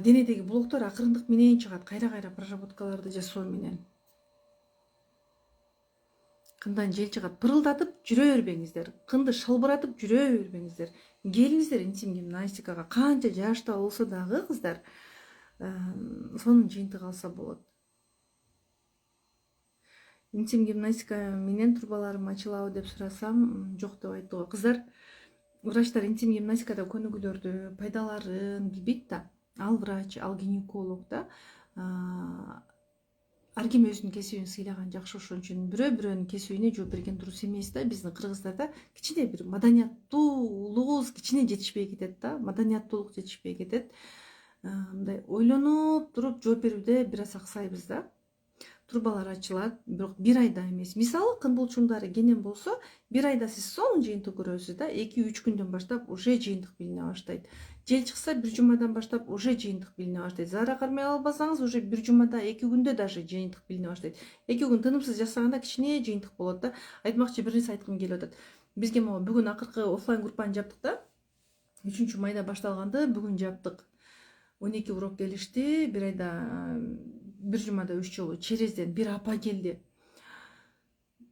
Speaker 1: денедеги блоктор акырындык менен чыгат, кайра проработкаларды жасоо менен. Кындан жел чыгат, пырылдатып жүрө бербеңиздер, кынды шылбыратып жүрө бербеңиздер. Келиңиздер интим гимнастикага, канча жашта болсо дагы кыздар, сонун жыйынтыгы алса болот. Интим гимнастика менен турбаларым ачылабы деп сурасам, жок деп айттыго. Кыздар, врачтар интим гимнастикада көнүгүүлөрдү, пайдаларын билбейт да. Ал врач, ал гинеколог да. Ар ким өзүнүн кесибин сыйлаган жакшы, ошон үчүн бирөө-бирөөнүн кесибине жооп берген дурус эмес да. Биздин кыргыздарда кичине бир маданияттуулугубуз кичине жетишпей кетет да. Маданияттуулук жетишпей кетет. Мындай ойлонуп туруп жооп берүүдө бир аз аксайбыз да. Турбалар ачылат, бирок бир айда эмес. Мисалы, кын булчуңдары кенен болсо, бир айда сиз сонун жыйынтык көрөсүз да. 2-3 күндөн баштап уже жыйынтык билине баштайт. Жел чыкса, бир жумадан баштап уже жыйынтык билине баштайт. Зара кармай албасаңыз, уже бир жумада, 2 күндө даже жыйынтык билине баштайт. 2 күн тынымсыз жасаганда кичине жыйынтык болот да. Айтмакчы, бир нерсе айткым келип атат. Бизге могу бүгүн акыркы офлайн группаны жаптык да. 3-майда башталганды бүгүн жаптык. 12 урок келишти, бир айда бир жумада 3 жолу черезден бир апа келди.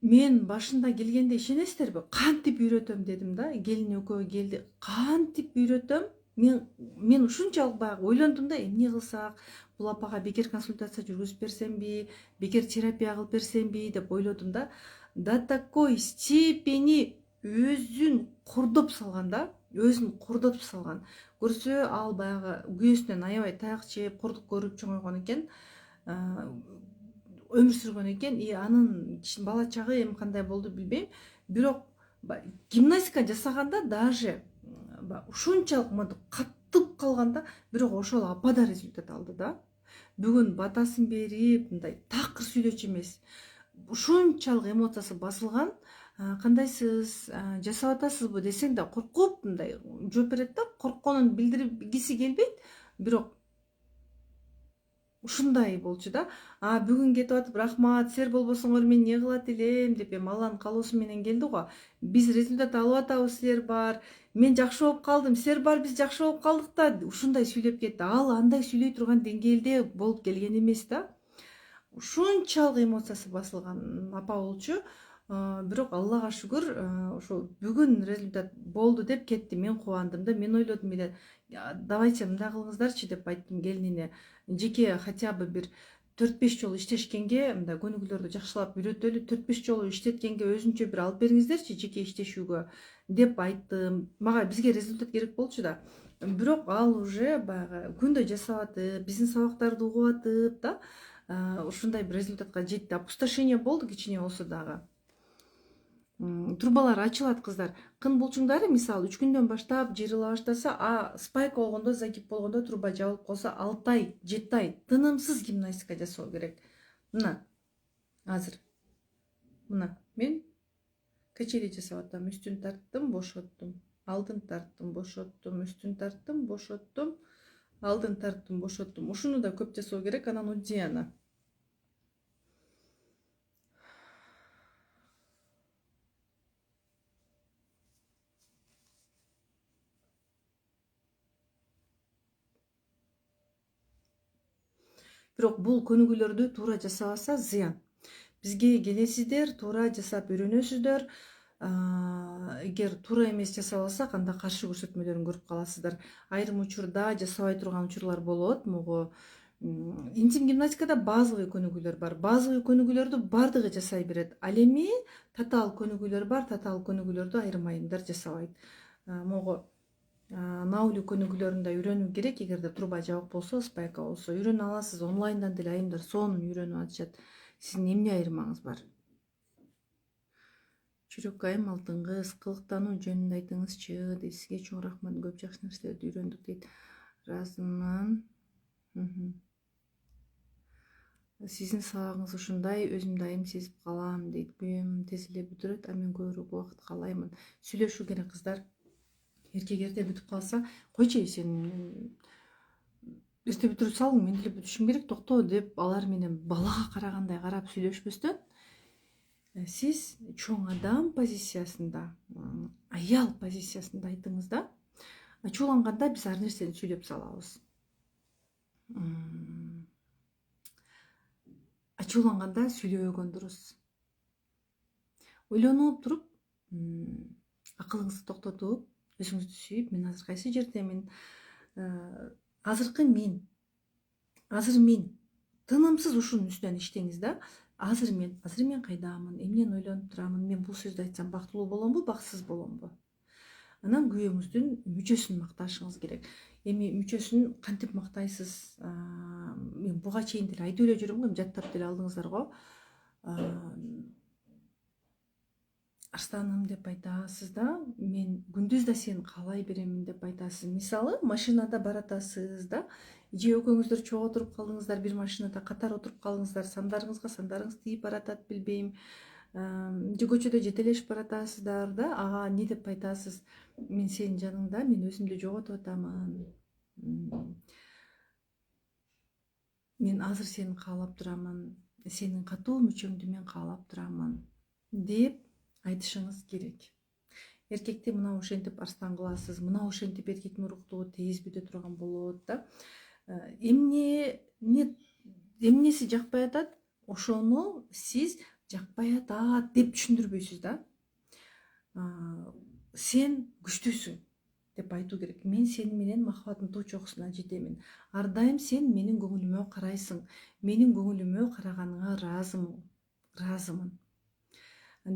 Speaker 1: Мен башында келгенде ишенесиздерби? Кантип үйрөтөм дедим да. Келин экөө келди. Кантип үйрөтөм? Мен ушунчалык баягы ойлондум да, эмне кылсак, бул апага бекер консультация жүргүзүп берсемби, бекер терапия кылып берсемби деп ойлодум да. До такой степени өзүн кордоп салган да. Өзүн кордоп салган. Көрсө, ал баягы күйөөсүнөн аябай таяк жеп, кордук көрүп чоңойгон экен. Өмүр сүргөн экен. Анын бала чагы эми кандай болду билбейм. Бирок гимнастика жасаганда даже ушунчалык каттып калганда, бирок ошол апа да результат алды да. Бүгүн батасын берип, мындай такыр сүйлөчү эмес. Ушунчалык эмоциясы басылган. Кандайсыз, жасап атасызбы десең да коркуп мындай жооп берет да. Коркконун билдиргиси келбейт, бирок ушундай болчу да. Бүгүн кетип атып, рахмат, силер болбосоңор мен эмне кылат элем деп Алланын каалоосу менен келди го. Биз результат алып атабыз, силер бар. Мен жакшы болуп калдым, силер бар, биз жакшы болуп калдык да. Ушундай сүйлөп кетти. Ал андай сүйлөй турган деңгээлде болуп келген эмес да. Ушунчалык эмоциясы басылган апа болчу. Бирок Аллага шүгүр, ошо бүгүн результат болду деп кетти. Мен кубандым да. Мен ойлодум эле, давайте мындай кылыңыздарчы деп айттым келинине. Жеке хотя бы бир 4-5 жолу иштешкенге мындай көнүгүүлөрдү жакшылап үйрөтөлү, 4-5 жолу иштеткенге өзүнчө бир алып бериңиздерчи жеке иштешүүгө деп айттым. Мага бизге результат керек болчу да. Бирок ал уже баягы күндө жасап атып, биздин сабактарды угуп атып да, ушундай бир результатка жетти. Опустошение болду кичине болсо дагы. Трубалар ачылат кыздар. Кын булчуңдары мисалы 3 күндөн баштап жыйрыла баштаса, спайк болгондо, загиб болгондо, труба жабылып калса 6 ай, 7 ай тынымсыз гимнастика жасоо керек. Мына азыр мына мен качели жасап атам. Үстүн тарттым, бошоттум. Алдын тарттым, бошоттум. Үстүн тарттым, бошоттум. Алдын тарттым, бошоттум. Ушуну да көп жасоо керек. Анан уддияна. Бирок бул көнүгүүлөрдү туура жасабаса зыян. Бизге келесиздер, туура жасап үйрөнөсүздөр. Эгер туура эмес жасап алсак, анда каршы көрсөтмөлөрүн көрүп каласыздар. Айрым учурда жасабай турган учурлар болот. Могу интим гимнастикада базовый көнүгүүлөр бар. Базовый көнүгүүлөрдү бардыгы жасай берет. Ал эми татаал көнүгүүлөр бар. Татаал көнүгүүлөрдү айрым-айрымдар жасабайт. Могу наулю көнүгүүлөрүн да үйрөнүү керек. Эгерде труба жабык болсо, спайка болсо үйрөнө аласыз. Онлайндан деле айымдар сонун үйрөнүп атышат. Сиздин эмне айырмаңыз бар? Чүрөк айым алтынгыз, кылыктануу жөнүндө айтыңызчы дейт. Сизге чоң рахмат, көп жакшы нерселерди үйрөндүк дейт. Ыраазымын. Сиздин сабагыңыз ушундай, өзүм дайым сезип калам дейт. Күйөөм тез эле бүтүрөт, а мен көбүрөөк убакыт каалаймын. Сүйлөшүү керек кыздар. Эркек эрте бүтүп калса, койчу сен эрте бүтүрүп салдың, мен деле бүтүшүм керек, токто деп алар менен балага карагандай карап сүйлөшпөстөн, сиз чоң адам позициясында, аял позициясында айтыңыз да. Ачууланганда биз ар нерсени сүйлөп салабыз. Ачууланганда сүйлөбөгөн дурус. Ойлонуп туруп, акылыңызды токтотуп, өзүңүздү сүйүп, мен азыр кайсы жердемин? Азыр мен тынымсыз ушунун үстүнөн иштеңиз да. Азыр мен кайдамын, эмнени ойлонуп турамын, мен бул сөздү айтсам бактылуу боломбу, бакытсыз боломбу? Анан күйөөңүздүн мүчөсүн макташыңыз керек. Эми мүчөсүн кантип мактайсыз? Мен буга чейин деле айтып эле жүрөм го, жаттап деле алдыңыздар го. Арстаным деп айтасыз да, мен күндүз да сени каалай беремин деп айтасыз. Мисалы, машинада баратасыз да, же экөөңүздөр чогуу отуруп калдыңыздар, бир машинада катар отуруп калдыңыздар, сандарыңыз тийип баратат, билбейм. Же көчөдө жетелешип баратасыздар да, ага эмне деп айтасыз? Мен сенин жаныңда, мен өзүмдү жоготуп атамын. Мен азыр сени каалап турамын, сенин катуу мүчөңдү мен каалап турамын деп айтышыңыз керек. Эркекти мына ошентип арстан кыласыз, мына ошентип эркектин уруктугу тез бүтө турган болот да. Эмнеси жакпай атат, ошону сиз жакпай атат деп түшүндүрбөйсүз да. Сен күчтүүсүң деп айтуу керек. Мен сени менен махабаттын туу чокусуна жетемин. Ар дайым сен менин көңүлүмө карайсың. Менин көңүлүмө караганыңа ыраазымын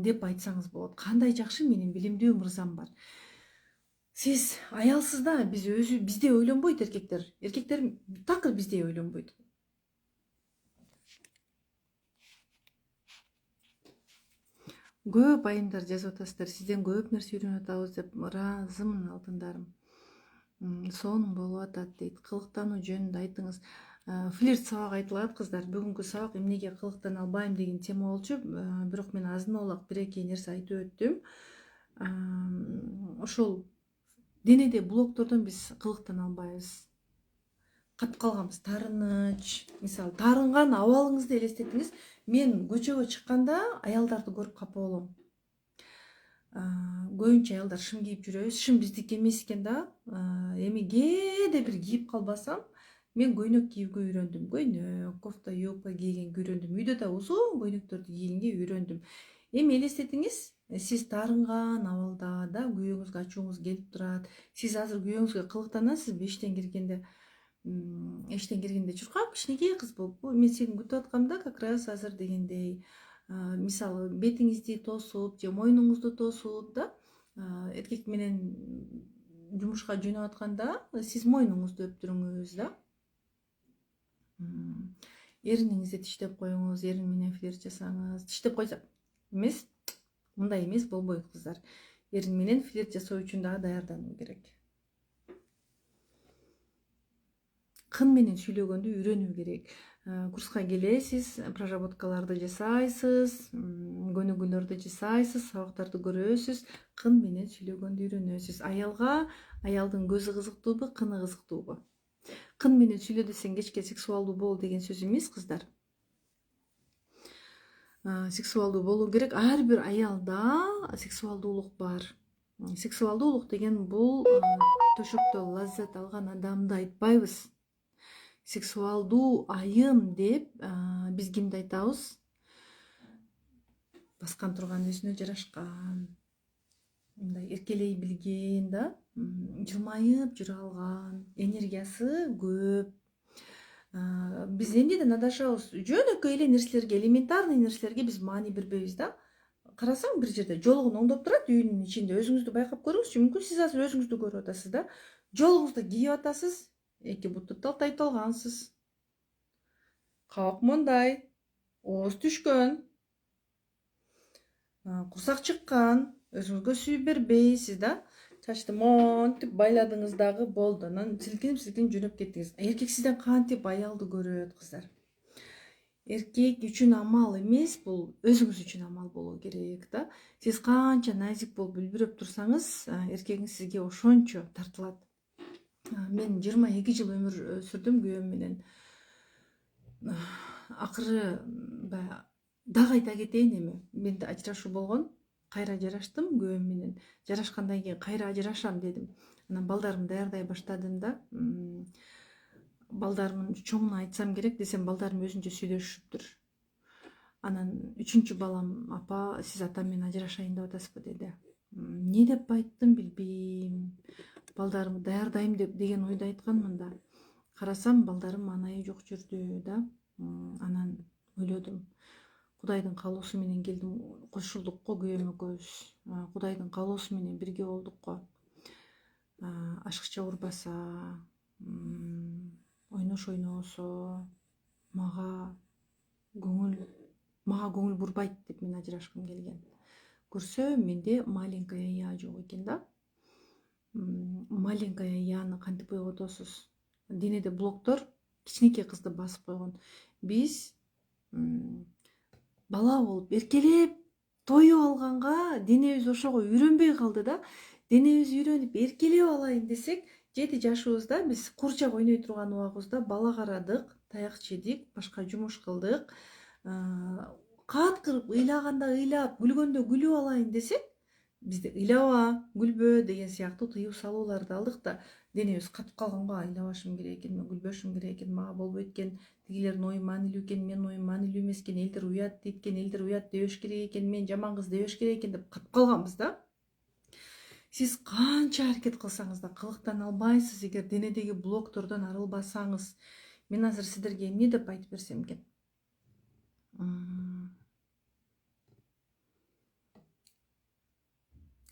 Speaker 1: деп айтсаңыз болот. Кандай жакшы, менин билимдүү мырзам бар. Сиз аялсыз да, бизде ойлонбойт эркектер. Эркектер такыр бизде ойлонбойт. Көп айымдар жазып атасыздар, сизден көп нерсе үйрөнүп атабыз деп. Ыраазымын алтындарым. Сонун болуп атат дейт. Кылыктануу жөнүндө айтыңыз. Флирт сабагы айтылат кыздар. Бүгүнкү сабак эмнеге кылыктана албайм деген тема болчу. Бирок мен азын-аулак бир-эки нерсе айтып өттүм. Ошол денеде блоктордон биз кылыктана албайбыз. Катып калганбыз, таарыныч. Мисалы, таарынган абалыңызды элестетиңиз. Мен көчөгө чыкканда аялдарды көрүп капа болом. Көбүнчө аялдар шым кийип жүрөбүз. Шым биздики эмес экен да. Эми кээде бир кийип калбасам, мен көйнөк кийүүгө үйрөндүм. Көйнөк, кофта, юбка кийгенге үйрөндүм. Үйдө да узун көйнөктөрдү кийгенге үйрөндүм. Эми элестетиңиз, сиз таарынган абалда да күйөөңүзгө ачууңуз келип турат. Сиз азыр күйөөңүзгө кылыктанасызбы иштен келгенде? эштен келгенде чуркап кичинекей кыз болуп, мен сени күтүп аткамда как раз азыр дегендей, мисалы бетиңизди тосуп же мойнуңузду тосуп да, эркек менен жумушка жөнөп атканда сиз мойнуңузду өптүрүңүз да. Эриниңизди тиштеп коюңуз, эрин менен флирт жасаңыз. Тиштеп койсо эмес, мындай эмес болбойт кыздар. Эрин менен флирт жасоо үчүн дагы даярдануу керек. Кын менен сүйлөгөндү үйрөнүү керек. Курска келесиз, проработкаларды жасайсыз, көнүгүүлөрдү жасайсыз, сабактарды көрөсүз, кын менен сүйлөгөндү үйрөнөсүз. Аялга аялдын көзү кызыктуубу, кыны кызыктуубу? Кын менен сүйлө десең кечке сексуалдуу бол деген сөз эмес, кыздар. Сексуалдуу болуу керек. Ар бир аялда сексуалдуулук бар. Сексуалдуулук деген бул төшөктө лаззат алган адамды айтпайбыз. Сексуалдуу айым деп биз кимди айтабыз? Баскан турган, өзүнө жарашкан, мындай эркелей билген да, жылмайып жүрө алган, энергиясы көп. Биз эмнеден адашабыз? Жөнөкөй эле нерселерге, элементарный нерселерге биз маани бербейбиз да. Карасаң бир жерде жолугун оңдоп турат үйүнүн ичинде. Өзүңүздү байкап көрүңүзчү. Мүмкүн сиз азыр өзүңүздү көрүп атасыз да. Жолуңузду кийип атасыз, эки буту талтайып алгансыз. Кабак мондай, ооз түшкөн, курсак чыккан, өзүңүзгө сүйүү бербейсиз да. Чачты монтип байладыңыз дагы болду. Анан силкинип жөнөп кеттиңиз. Эркек сизден кантип аялды көрөт, кыздар? Эркек үчүн амал эмес, бул өзүңүз үчүн амал болуу керек да. Сиз канча назик болуп үлбүрөп турсаңыз, эркегиңиз сизге ошончо тартылат. Мен 22 жыл өмүр сүрдүм күйөөм менен. Акыры дагы айта кетейин эми. Менде ажырашуу болгон. Кайра жараштым күйөөм менен. Жарашкандан кийин кайра ажырашам дедим. Анан балдарымды даярдай баштадым да. Балдарымдын чоңуна айтсам керек десем, балдарым өзүнчө сүйлөшүшүптүр. Анан 3-чү балам, апа, сиз атам менен ажырашайын деп атасызбы деди. Не деп айттым билбейм. Балдарымды даярдайм деген ойдо айтканмын да. Карасам балдарым анайы жок жүрдү да. Анан ойлодум. Кудайдын каалоосу менен келдим, кошулдук го күйөөм экөөбүз. Кудайдын каалоосу менен бирге болдук го. Ашыкча урбаса, ойнош ойносо, мага көңүл бурбайт деп мен ажырашкым келген. Көрсө, менде маленькая я жок экен да. Маленькая яны кантип ойготосуз? Денеде блоктор кичинекей кызды басып койгон. Биз бала болуп эркелеп тоюп алганга денебиз ошого үйрөнбөй калды да. Денебиз үйрөнүп эркелеп алайын десек, 7 жашыбызда биз курчак ойной турган убагыбызда бала карадык, таяк жедик, башка жумуш кылдык. Кат кырып ыйлаганда ыйлап, күлгөндө күлүп алайын десек, бизде ыйлаба, күлбө деген сыяктуу тыюу салууларды алдык да. Денебиз катып калганго, ыйлабашым керек экен, мен күлбөшүм керек экен, мага болбойт экен, тигилердин ою маанилүү экен, менин оюм маанилүү эмес экен, элдер уят дейт экен, элдер уят дебеш керек экен, мен жаман кыз дебеш керек экен деп катып калганбыз да. Сиз канча аракет кылсаңыз да кылыктан албайсыз, эгер денедеги блоктордон арылбасаңыз. Мен азыр сиздерге эмне деп айтып берсем экен?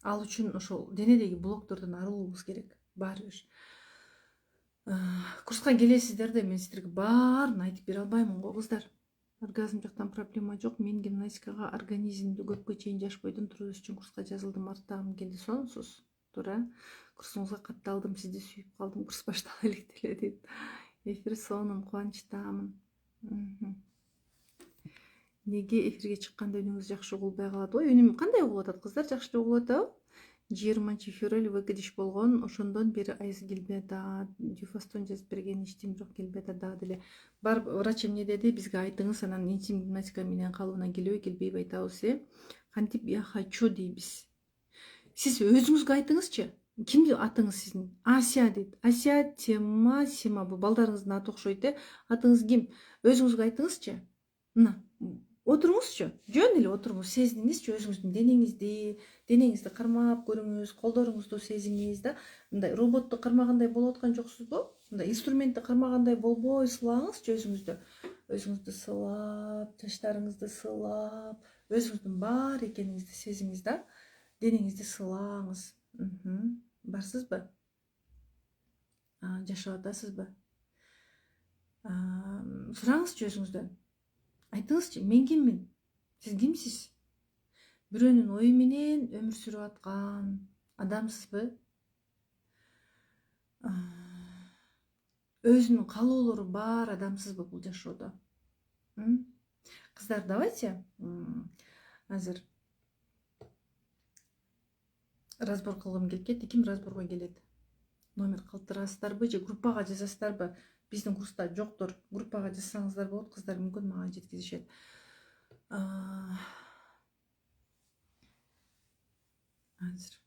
Speaker 1: Ал үчүн ошол денедеги блоктордон арылуубуз керек. Баары бир. Курска келесиздер да, мен сиздерге баарын айтып бере албаймын го, кыздар. Оргазм жактан проблема жок. Мен гимнастикага организмди көпкө чейин жаш бойдон тургузуш үчүн курска жазылдым. Артагым келди. Сонсуз. Туура. Курсуңузга катталдым, сизди сүйүп калдым. Курс баштала элек деле дейт. Эфир сонун, кубанычтамын. Неге эфирге чыкканда үнүңүз жакшы угулбай калат? Ой, үнүм кандай угулуп атат, кыздар? Жакшы угулуп атабы? 20 февраль выкидиш болгон, ошондон бери айсы келбей атат. Дюфастон жазып берген, иштим, бирок келбей атат дагы деле. Барып врач эмне деди? Бизге айтыңыз, анан интим гимнастика менен калыбына келеби, келбейби айтабыз, Кантип я хочу дейбиз. Сиз өзүңүзгө айтыңызчы. Кимди атыңыз сиздин? Ася дейт. Ася, Тема, Сима, бу балдарыңыздын аты окшойт, Атыңыз ким? Өзүңүзгө айтыңызчы. Мына, отуруңузчу. Жөн эле отуруңуз, сезиңизчи өзүңүздүн денеңизди кармап көрүңүз, колдоруңузду сезиңиз да. Мындай роботту кармагандай болуп аткан жоксузбу? мындай инструментти кармагандай болбой сылаңызчы өзүңүздү сылап, чачтарыңызды сылап, өзүңүздүн бар экениңизди сезиңиз да. Денеңизди сылаңыз. Барсызбы? Жашап атасызбы? Сураңызчы өзүңүздөн. Айтыңызчы, мен киммин? Сиз кимсиз? Бирөөнүн ою менен өмүр сүрүп аткан адамсызбы? Өзүнүн каалоолору бар адамсызбы бул жашоодо? Кыздар, давайте азыр разбор кылгым келип кетти. Ким разборго келет? Номер калтырасыздарбы же группага жазасыздарбы? Биздин курста жоктор. Группага жазсаңыздар болот, кыздар мүмкүн мага жеткизишет. Азыр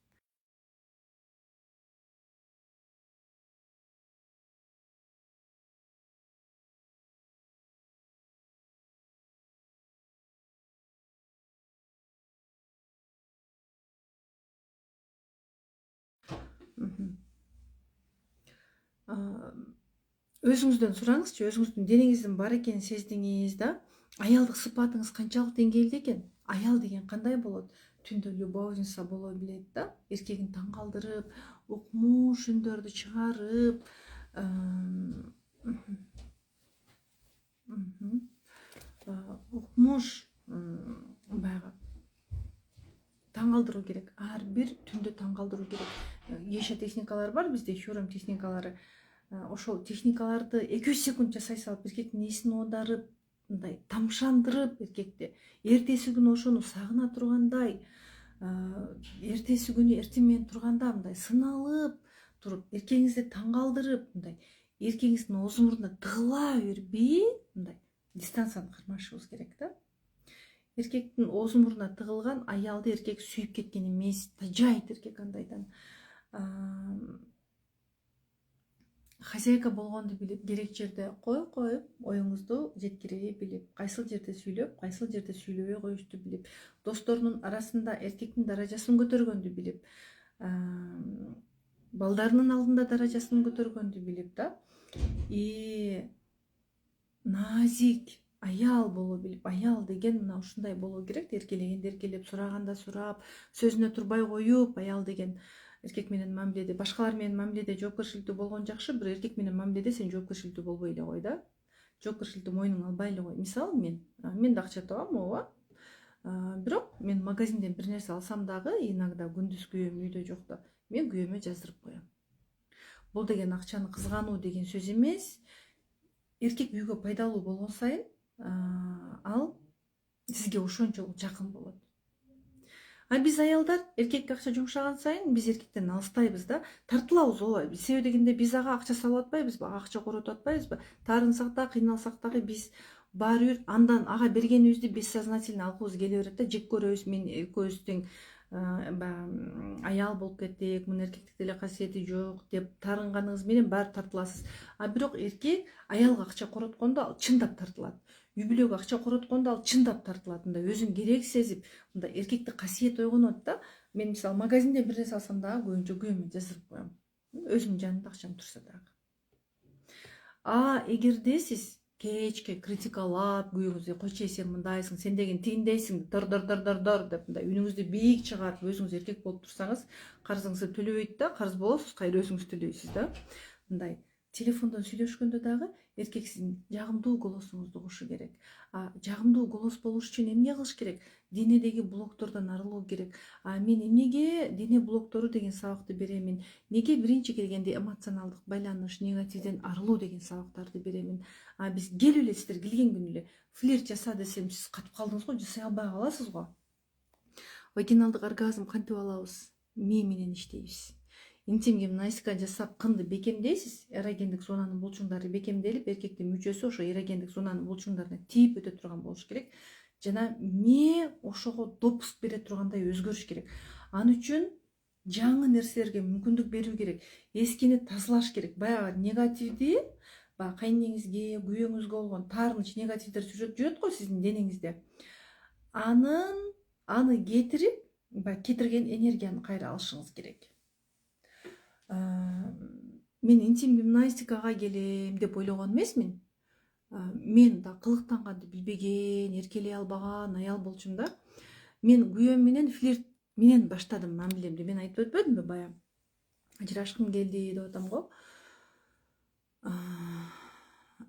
Speaker 1: өзүңүздөн сураңызчы, өзүңүздүн денеңиздин бар экенин сездиңиз да. Аялдык сыпатыңыз канчалык деңгээлде экен? Аял деген кандай болот? Түндө любовница боло билет да, эркегин таң калтырып, укмуш үндөрдү чыгарып, укмуш баягы таң калтыруу керек. Ар бир түндө таң калтыруу керек. Ещё техникалар бар бизде, хюрем техникалары. Ошол техникаларды 2-3 секунд жасай салып, эркектин эсин оодарып, мындай тамшандырып эркекти, эртеси күнү ошону сагына тургандай, эртеси күнү эртең менен турганда мындай сыналып туруп, эркегиңизди таң калтырып, мындай эркегиңиздин оозу мурдуна тыгыла бербей, мындай дистанцияны кармашыбыз керек да. Эркектин оозу мурдуна тыгылган аялды эркек сүйүп кеткен эмес, тажайт эркек андайдан. Хозяйка болгонду билип, керек жерде коюп, оюңузду жеткире билип, кайсыл жерде сүйлөп, кайсыл жерде сүйлөбөй коюшту билип, досторунун арасында эркектин даражасын көтөргөндү билип, балдарынын алдында даражасын көтөргөндү билип да. Назик аял боло билип, аял деген мына ушундай боло керек. Эркелегенде эркелеп, сураганда сурап, сөзүнө турбай коюп, аял деген эркек менен мамиледе, башкалар менен мамиледе жоопкерчиликтүү болгон жакшы, бирок эркек менен мамиледе сен жоопкерчиликтүү болбой эле кой да. Жоопкерчиликтүү мойнуңа албай эле кой. Мисалы мен да акча табам, ооба. Бирок мен магазинден бир нерсе алсам дагы, иногда күндүз күйөөм үйдө жокто, мен күйөөмө жаздырып коем. Бул деген акчаны кызгануу деген сөз эмес. Эркек үйгө пайдалуу болгон сайын ал сизге ошончолук жакын болот. Биз аялдар эркекке акча жумшаган сайын биз эркектен алыстайбыз да, тартылабыз ооба. Себеби дегенде биз ага акча салып атпайбызбы, ага акча коротуп атпайбызбы? Таарынсак да, кыйналсак дагы биз баары бир андан ага бергенибизди бессознательно алгыбыз келе берет да, жек көрөбүз. Мен экөөбүз тең баягы аял болуп кеттик, мунун эркектик деле касиети жок деп таарынганыңыз менен баары тартыласыз. Бирок эркек аялга акча короткондо ал чындап тартылат. Үй бүлөгө акча короткондо ал чындап тартылат. Мындай өзүн керек сезип, мындай эркектик касиет ойгонот да. Мен мисалы магазинден бир нерсе алсам дагы көбүнчө күйөөмө жаздырып коем. Өзүмдүн жанымда акчам турса дагы. Эгерде сиз кечке критикалап күйөөңүздү, койчу сен мындайсың, сен деген тигиндейсиң, дор деп мындай үнүңүздү бийик чыгарып өзүңүз эркек болуп турсаңыз, карзыңызды төлөбөйт да, карыз болосуз, кайра өзүңүз төлөйсүз да. Мындай телефондон сүйлөшкөндө дагы эркек сиздин жагымдуу голосуңузду угушу керек. Жагымдуу голос болуш үчүн эмне кылыш керек? Денедеги блоктордон арылуу керек. Мен эмнеге дене блоктору деген сабакты беремин? Неге биринчи келгенде эмоционалдык байланыш, негативден арылуу деген сабактарды беремин? Биз келип эле сиздер келген күнү эле флирт жаса десем, сиз катып калдыңыз го, жасай албай каласыз го. Вагиналдык оргазм кантип алабыз? Мээ менен иштейбиз. Интим гимнастика жасап кынды бекемдейсиз, эрогендик зонанын булчуңдары бекемделип, эркектин мүчөсү ошо эрогендик зонанын булчуңдарына тийип өтө турган болуш керек. Жана мээ ошого допуск бере тургандай өзгөрүш керек. Ал үчүн жаңы нерселерге мүмкүндүк берүү керек. Эскини тазалаш керек. Баягы негативди, баягы кайнеңизге, күйөөңүзгө болгон таарыныч негативдер жүрөт го сиздин денеңизде. Аны кетирип, баягы кетирген энергияны кайра алышыңыз керек. мен интим гимнастикага келем деп ойлогон эмесмин. Мен да кылыктанганды билбеген, эркелей албаган аял болчумун да. Мен күйөөм менен флирт менен баштадым мамилемди. Мен айтып өтпөдүмбү бая? Ажырашкым келди деп атам го.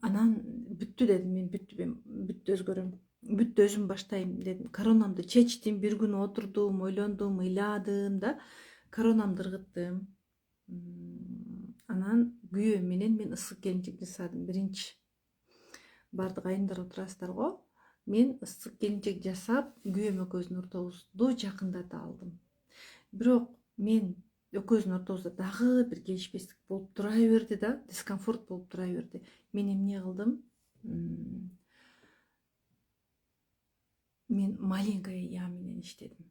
Speaker 1: Анан бүттү дедим, мен бүттү өзгөрөм. Бүттү өзүм баштайм дедим. Коронамды чечтим, бир күн отурдум, ойлондум, ыйладым да коронамды ыргыттым. Анан күйөөм менен мен ысык келинчек жасадым. Биринчи баардык айымдар отурасыздар го. Мен ысык келинчек жасап, күйөөм экөөбүздүн ортобузду жакындата алдым. Бирок мен экөөбүздүн ортобузда дагы бир келишпестик болуп тура берди да, дискомфорт болуп тура берди. Мен эмне кылдым? Мен маленькая я менен иштедим.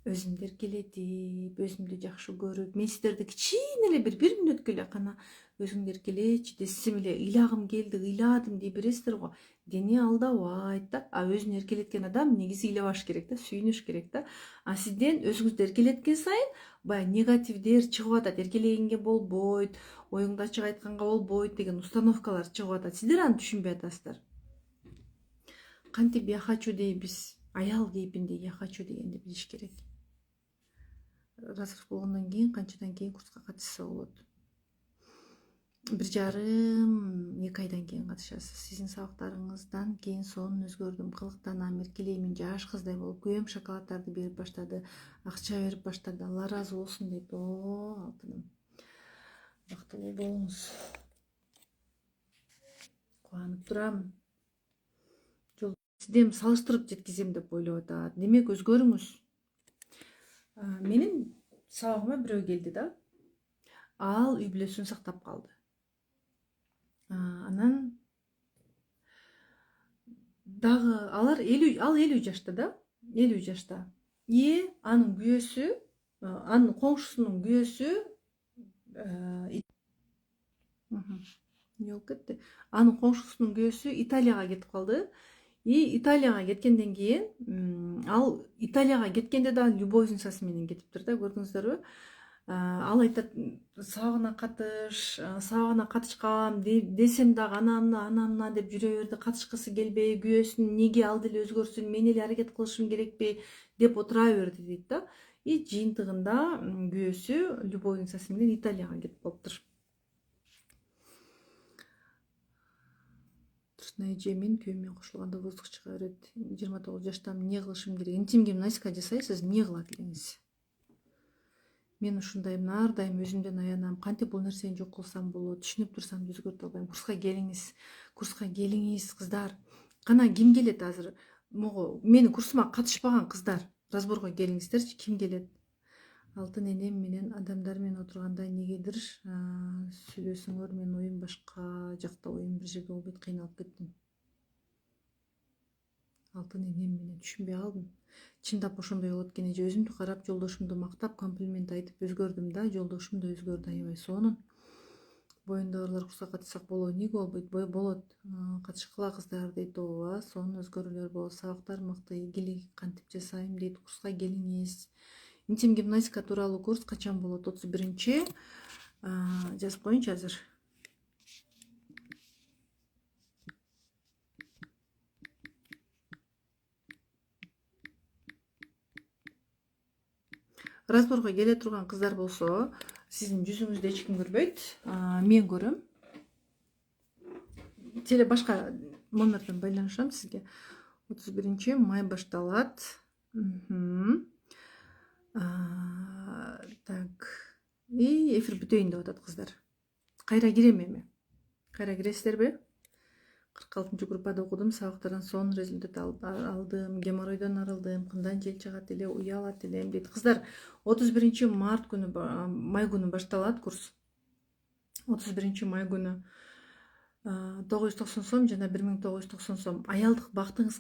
Speaker 1: Өзүмдү эркелетип, өзүмдү жакшы көрүп, мен сиздерди кичине эле бир мүнөткө эле кана өзүңдү эркелечи десем эле ыйлагым келди, ыйладым дей бересиздер го. Дене алдабайт да. Өзүн эркелеткен адам негизи ыйлабаш керек да, сүйүнүш керек да. Сизден өзүңүздү эркелеткен сайын баягы негативдер чыгып атат. Эркелегенге болбойт, оюңду ачык айтканга болбойт деген установкалар чыгып атат. Сиздер аны түшүнбөй атасыздар. Кантип я хочу дейбиз? Аял кейпинде я хочу дегенди билиш керек. Разрыв болгондон кийин канчадан кийин курска катышса болот? 1,5-2 айдан кийин катышасыз. Сиздин сабактарыңыздан кийин сонун өзгөрдүм, кылыктанам, эркелеймин, жаш кыздай болуп, күйөөм шоколаддарды берип баштады, акча берип баштады. Алла ыраазы болсун дейт. Алтыным. Бактылуу болуңуз. Кубанып турам. Сизден салыштырып жеткизем деп ойлоп атат. Демек өзгөрүңүз. Менин сабагыма бирөө келди да. Ал үй бүлөсүн сактап калды. Анан дагы алар 50 жашта да, 50 жашта. Анын күйөөсү, анын коңшусунун күйөөсү эмне болуп кетти? Анын коңшусунун күйөөсү Италияга кетип калды. Италияга кеткенден кийин ал Италияга кеткенде да любовницасы менен кетиптир да, көрдүңүздөрбү? Ал айтат, сабагына катышкам десем дагы ана деп жүрө берди, катышкысы келбей, күйөөсүн неге ал деле өзгөрсүн, мен эле аракет кылышым керекпи деп отура берди дейт да. Жыйынтыгында күйөөсү любовницасы менен Италияга кетип калыптыр. Турсунай эже, мен күйөөмө кошулганда воздух чыга берет. 29 жаштамын, эмне кылышым керек? Интим гимнастика жасайсыз, эмне кылат элеңиз? Мен ушундаймын, ар дайым өзүмдөн аянам. Кантип бул нерсени жок кылсам болот? Түшүнүп турсам да өзгөртө албайм. Курска келиңиз, кыздар. Кана ким келет азыр? Могу менин курсума катышпаган кыздар, разборго келиңиздерчи, ким келет? Алтын энем менен адамдар менен отурганда негедир сүйлөсөңөр, менин оюм башка жакта, оюм бир жерде болбойт, кыйналып кеттим. Алтын энем менен түшүнбөй калдым. Чындап ошондой болот экен эже. Өзүмдү карап, жолдошумду мактап, комплимент айтып өзгөрдүм да. Жолдошум да өзгөрдү аябай сонун. Боюндагылар курска катышсак болобу? Эмнеге болбойт? Болот. Катышкыла кыздар дейт. Ооба, сонун өзгөрүүлөр болот. Сабактар мыкты, ийгилик кантип жасайм дейт. Курска келиңиз. Интим гимнастика тууралуу курс качан болот? 31-чи. Жазып коеюнчу азыр. Разборго келе турган кыздар болсо, сиздин жүзүңүздү эч ким көрбөйт, мен көрөм. Башка номерден байланышам сизге. 31 май башталат. Так. Эфир бүтөйүн деп атат кыздар. Кайра кирем эми. Кайра киресиздерби? 46 группада окудум, сабактардан сонун результат алдым, геморройдон арылдым, кындан жел чыгат эле, уялат элем дейт. Кыздар, 31 март күнү, май күнү башталат курс. 31 май күнү 990 сом жана 1990 сом. Аялдык бактыңыз